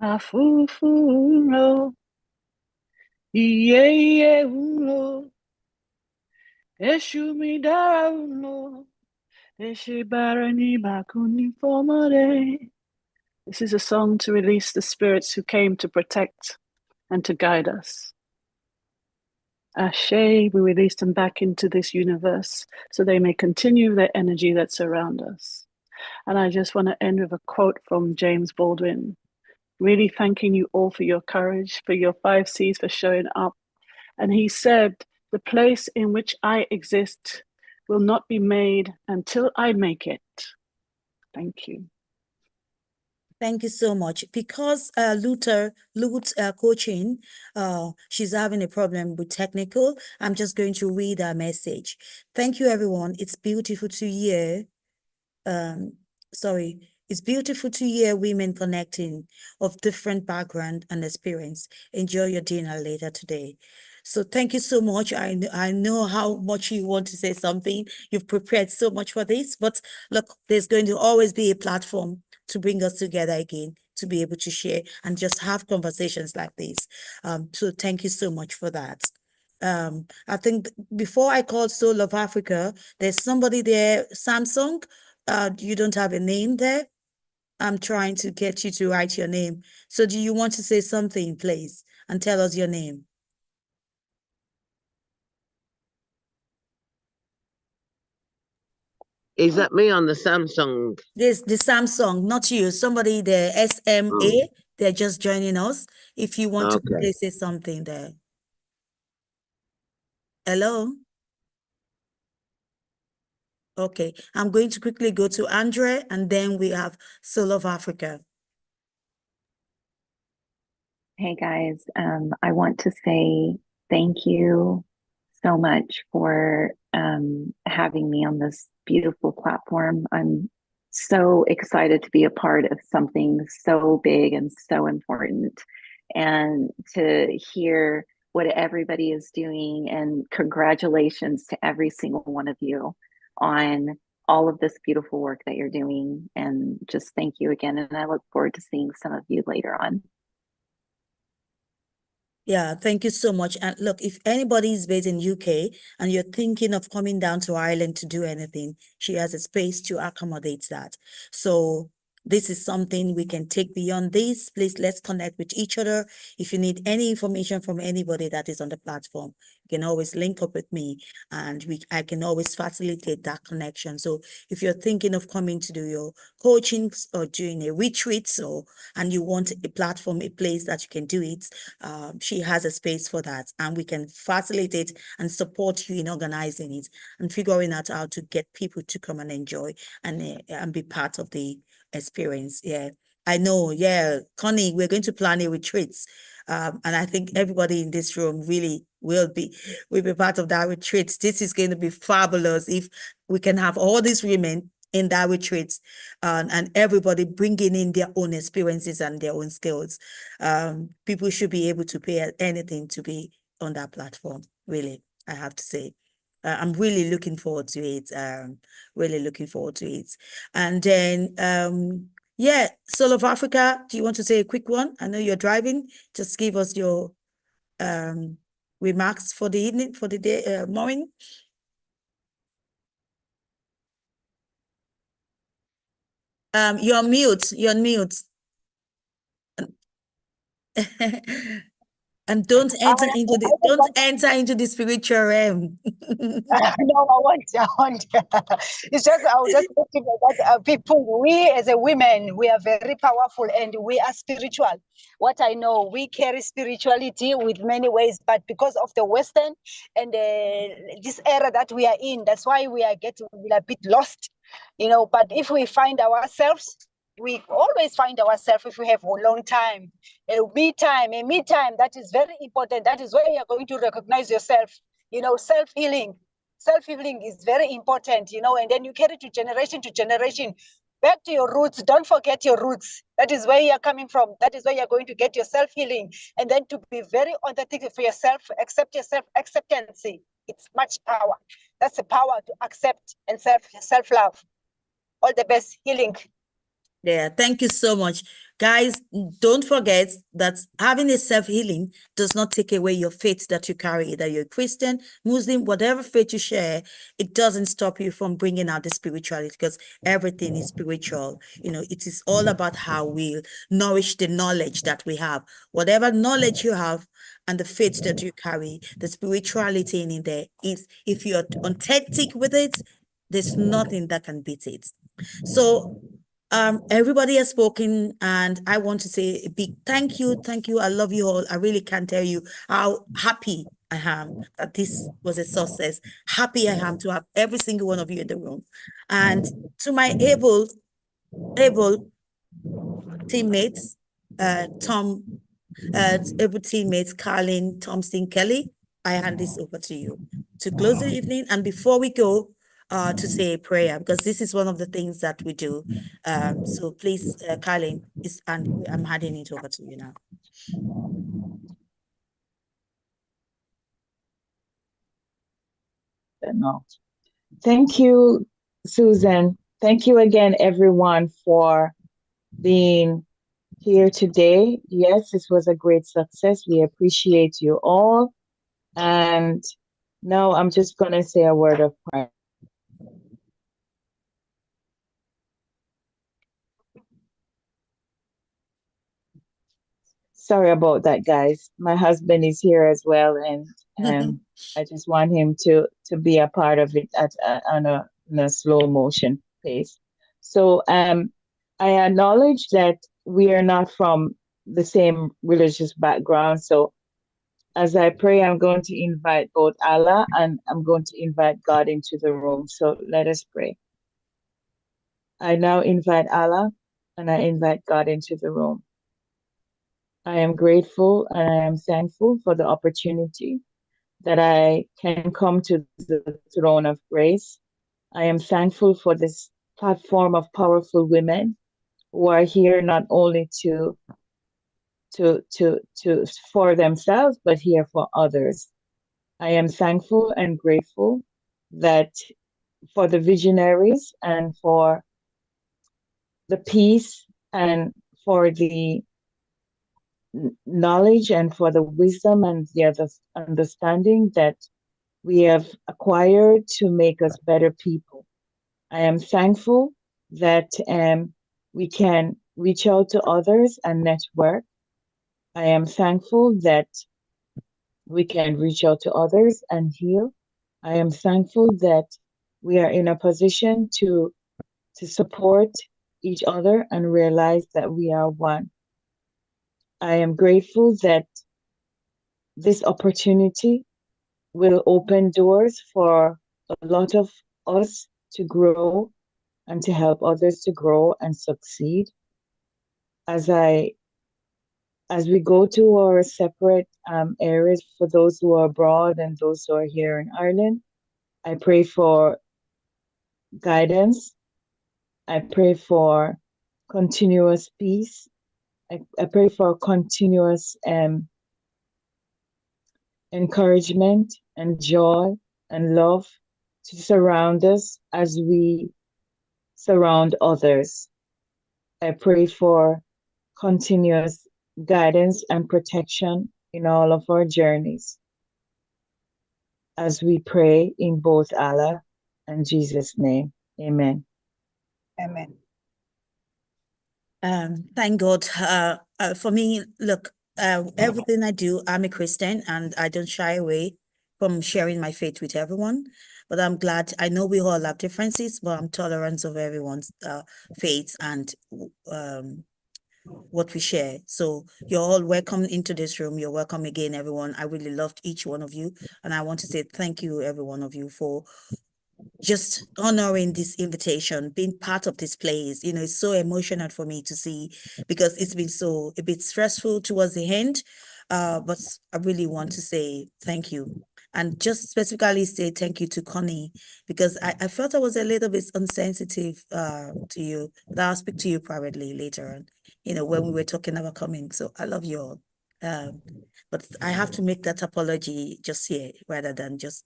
Afufuno, iye uno, eshumidara uno, eshibarani bakuni formare. This is a song to release the spirits who came to protect and to guide us. Ashe, we release them back into this universe so they may continue their energy that's around us. And I just want to end with a quote from James Baldwin, really thanking you all for your courage, for your 5 C's, for showing up. And he said, the place in which I exist will not be made until I make it. Thank you. Thank you so much. Because Lutz coaching, she's having a problem with technical, I'm just going to read her message. Thank you, everyone. It's beautiful to hear. It's beautiful to hear women connecting of different background and experience. Enjoy your dinner later today. So thank you so much. I know how much you want to say something. You've prepared so much for this, but look, there's going to always be a platform to bring us together again, to be able to share and just have conversations like this. So thank you so much for that. I think before I called Soul of Africa, there's somebody there, Samsung. You don't have a name there. I'm trying to get you to write your name. So do you want to say something, please, and tell us your name? Is that me on the Samsung? This the Samsung, not you. Somebody there, SMA. They're just joining us. If you want to quickly say something there. Hello? Okay, I'm going to quickly go to Andre, and then we have Soul of Africa. Hey guys, I want to say thank you so much for having me on this beautiful platform. I'm so excited to be a part of something so big and so important, and to hear what everybody is doing, and congratulations to every single one of you on all of this beautiful work that you're doing. And just thank you again, and I look forward to seeing some of you later on. Yeah, thank you so much. And look, if anybody is based in UK and you're thinking of coming down to Ireland to do anything, she has a space to accommodate that. So this is something we can take beyond this. Please, let's connect with each other. If you need any information from anybody that is on the platform, you can always link up with me, and I can always facilitate that connection. So if you're thinking of coming to do your coaching or doing a retreat, and you want a platform, a place that you can do it, she has a space for that, and we can facilitate and support you in organizing it and figuring out how to get people to come and enjoy and be part of the experience. Yeah, I know. Yeah, Connie, we're going to plan a retreat. And I think everybody in this room really will be part of that retreat. This is going to be fabulous if we can have all these women in that retreat, and everybody bringing in their own experiences and their own skills. People should be able to pay anything to be on that platform, really, I have to say. I'm really looking forward to it, really looking forward to it. And then, yeah, Soul of Africa, do you want to say a quick one? I know you're driving. Just give us your remarks for the evening, for the day, morning. You're on mute. You're on mute. And don't enter into the spiritual realm. No, I want. It's just, I was just thinking that people, we as a women, we are very powerful and we are spiritual. What I know, we carry spirituality with many ways, but because of the Western and this era that we are in, that's why we are a bit lost, But if we find ourselves, we always find ourselves if we have a long time, a me time, that is very important. That is where you're going to recognize yourself, self-healing. Self-healing is very important, and then you carry to generation. Back to your roots. Don't forget your roots. That is where you're coming from. That is where you're going to get your self-healing. And then to be very authentic for yourself, accept yourself, acceptance. It's much power. That's the power to accept and self-love. All the best. Healing. Yeah, thank you so much. Guys, don't forget that having a self-healing does not take away your faith that you carry, either you're Christian, Muslim, whatever faith you share, it doesn't stop you from bringing out the spirituality, because everything is spiritual. It is all about how we nourish the knowledge that we have. Whatever knowledge you have and the faith that you carry, the spirituality in there is, if you're authentic with it, there's nothing that can beat it. So everybody has spoken, and I want to say a big thank you. Thank you. I love you all. I really can't tell you how happy I am that this was a success. Happy I am to have every single one of you in the room. And to my able teammates, able teammates, Carlin, Thompson, Kelly, I hand this over to you to close the evening. And before we go, to say a prayer, because this is one of the things that we do. So please, Carlin, and I'm handing it over to you now. No. Thank you, Susan. Thank you again, everyone, for being here today. Yes, this was a great success. We appreciate you all. And now I'm just going to say a word of prayer. Sorry about that, guys. My husband is here as well, and I just want him to be a part of it on a slow motion pace. So I acknowledge that we are not from the same religious background. So as I pray, I'm going to invite both Allah and I'm going to invite God into the room. So let us pray. I now invite Allah and I invite God into the room. I am grateful and I am thankful for the opportunity that I can come to the throne of grace. I am thankful for this platform of powerful women who are here not only for themselves, but here for others. I am thankful and grateful that for the visionaries and for the peace and for the knowledge and for the wisdom and the other understanding that we have acquired to make us better people. I am thankful that we can reach out to others and network. I am thankful that we can reach out to others and heal. I am thankful that we are in a position to support each other and realize that we are one. I am grateful that this opportunity will open doors for a lot of us to grow and to help others to grow and succeed. As we go to our separate areas, for those who are abroad and those who are here in Ireland, I pray for guidance. I pray for continuous peace. I pray for continuous encouragement and joy and love to surround us as we surround others. I pray for continuous guidance and protection in all of our journeys as we pray in both Allah and Jesus' name. Amen. Amen. Thank God. For me, look, everything I do, I'm a Christian and I don't shy away from sharing my faith with everyone. But I'm glad, I know we all have differences, but I'm tolerant of everyone's faith and what we share. So you're all welcome into this room. You're welcome again, everyone. I really loved each one of you. And I want to say thank you, every one of you, for just honoring this invitation, being part of this place. You know, it's so emotional for me to see because it's been so a bit stressful towards the end. But I really want to say thank you. And just specifically say thank you to Connie because I felt I was a little bit insensitive to you, but I'll speak to you privately later on, you know, when we were talking about coming. So I love you all. But I have to make that apology just here rather than just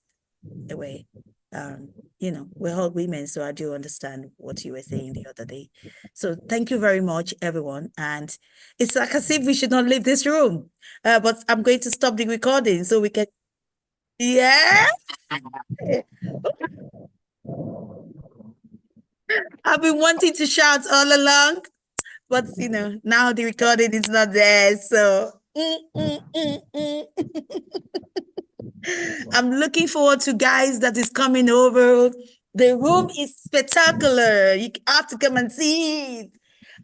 away. You know, we're all women, so I do understand what you were saying the other day. So thank you very much, everyone. And it's like as if we should not leave this room. But I'm going to stop the recording so we can. Yeah. I've been wanting to shout all along, but you know, now the recording is not there. So I'm looking forward to guys that is coming over. The room is spectacular. You have to come and see it.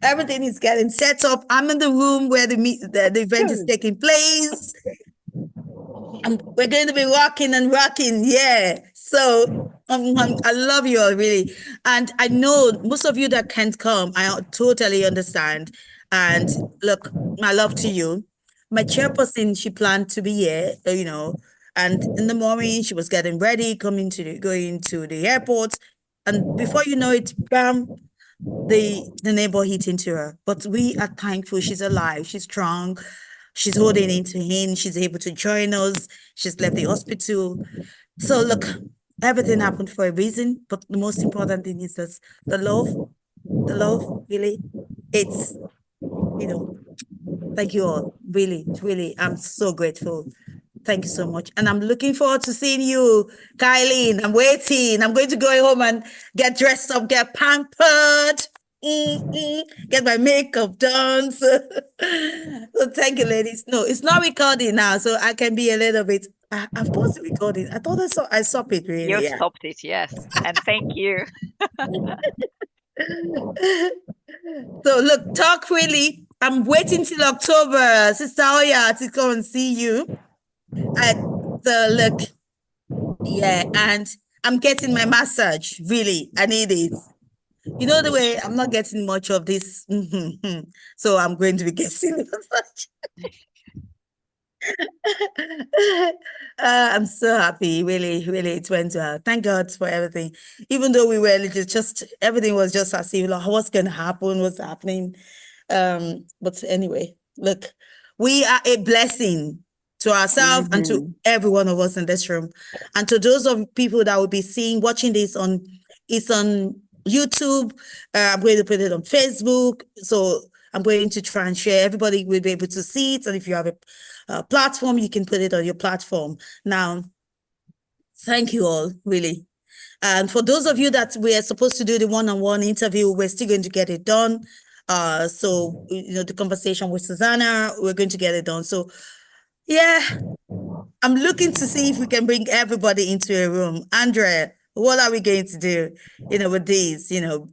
Everything is getting set up. I'm in the room where the event is taking place. We're going to be rocking and rocking. Yeah. So I love you all really. And I know most of you that can't come, I totally understand. And look, my love to you. My chairperson, she planned to be here, you know, and in the morning she was getting ready, going to the airport. And before you know it, bam, the neighbor hit into her. But we are thankful she's alive, she's strong, she's holding into him, she's able to join us, she's left the hospital. So look, everything happened for a reason, but the most important thing is that the love, really, it's, you know, thank you all, really, really, I'm so grateful. Thank you so much. And I'm looking forward to seeing you, Kylie. I'm waiting. I'm going to go home and get dressed up, get pampered, get my makeup done. So thank you, ladies. No, it's not recording now, so I can be a little bit. I've paused the recording. I thought I stopped it really. You Yeah. stopped it, yes. And thank you. So look, talk really. I'm waiting till October, Sister Oya, to come and see you. So look, yeah, and I'm getting my massage. Really, I need it. You know the way I'm not getting much of this, so I'm going to be getting massage. I'm so happy, really, really, it went well. Thank God for everything. Even though we were just everything was just as if like, what's going to happen, what's happening. But anyway, look, we are a blessing to ourselves and to every one of us in this room, and to those of people that will be watching this on YouTube. I'm going to put it on Facebook, so I'm going to try and share. Everybody will be able to see it, and if you have a platform, you can put it on your platform. Now, thank you all, really. And for those of you that we are supposed to do the one-on-one interview, we're still going to get it done. So, you know, the conversation with Susanna, we're going to get it done. So, yeah, I'm looking to see if we can bring everybody into a room. Andrea, what are we going to do, you know, with these, you know,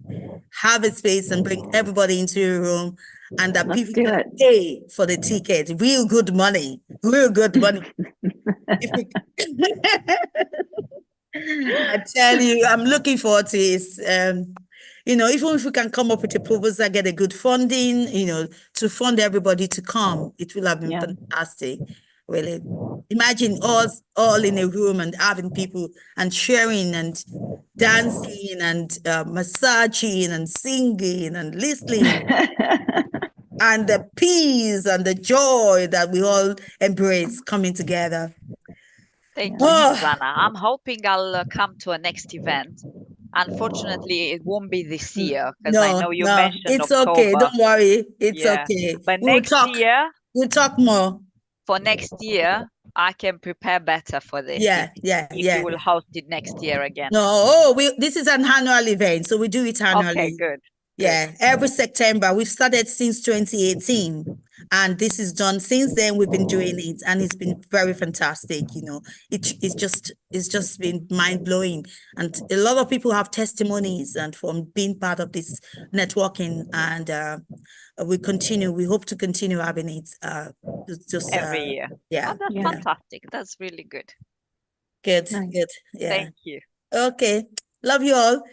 have a space and bring everybody into a room and that people can pay for the ticket. Real good money. If we I tell you, I'm looking forward to this. You know, even if we can come up with a proposal, get a good funding, you know, to fund everybody to come, it will have been fantastic. Really, imagine us all in a room and having people and sharing and dancing and massaging and singing and listening. And the peace and the joy that we all embrace coming together. Thank you, Susanna. I'm hoping I'll come to a next event. Unfortunately, it won't be this year because I know you mentioned it's October. okay. Don't worry. It's okay. But next year, we'll talk more. For next year, I can prepare better for this. If you will host it next year again. No, this is an annual event, so we do it annually. Okay, good. Yeah, every September. We've started since 2018, and this is done since then. We've been doing it, and it's been very fantastic. It's just been mind blowing, and a lot of people have testimonies and from being part of this networking, and we hope to continue having it. Just Every year. yeah, Oh, that's Yeah. fantastic. That's really good. good, Nice. good, yeah. Thank you. Okay, love you all.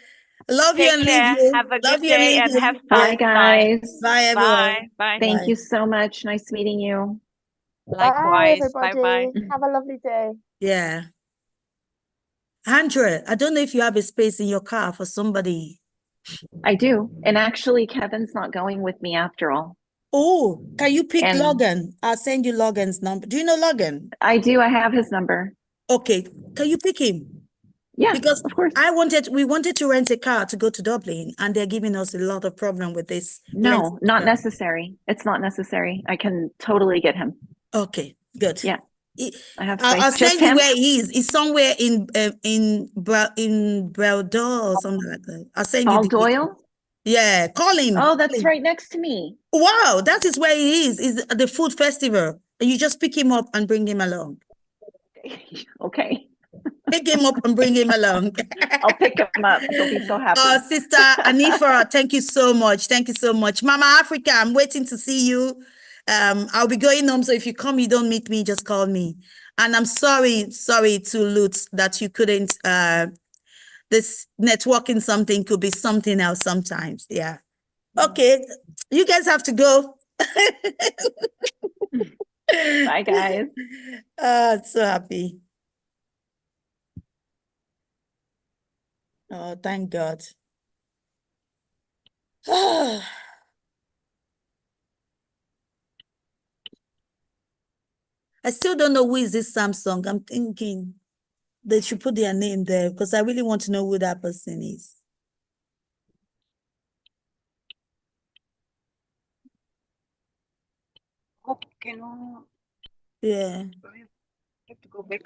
Love you Take and leave care. you. Have a Love good you and day leave and you. have Bye, fun tonight. guys. Bye, everyone. Bye. Bye. Thank Bye. you so much. Nice meeting you. Bye, Likewise. Bye bye. everybody. Have a lovely day. Yeah. Andrea, I don't know if you have a space in your car for somebody. I do. And actually, Kevin's not going with me after all. Oh, can you pick And Logan? I'll send you Logan's number. Do you know Logan? I do. I have his number. Okay, can you pick him? Yeah, Because of course. we wanted to rent a car to go to Dublin, and they're giving us a lot of problem with this. No, not car. necessary. It's not necessary. I can totally get him. Okay, good. Yeah, I- I have I'll space. Just send you him? where he is. He's somewhere in Beldo or something like that. I'll send you Paul the Doyle? Yeah, call him. Oh, Call that's him. right next to me. Wow, that is where he is the food festival. And you just pick him up and bring him along. Okay. Pick him up and bring him along. I'll pick him up. He'll be so happy. Sister Anifa, thank you so much. Thank you so much. Mama Africa, I'm waiting to see you. I'll be going home, so if you come, you don't meet me, just call me. And I'm sorry to Lutz that you couldn't, this networking something could be something else sometimes. Yeah. Okay, you guys have to go. Bye, guys. So happy. Oh, thank God. I still don't know who is this Samsung. I'm thinking they should put their name there because I really want to know who that person is. Okay, no, Yeah. have to go back.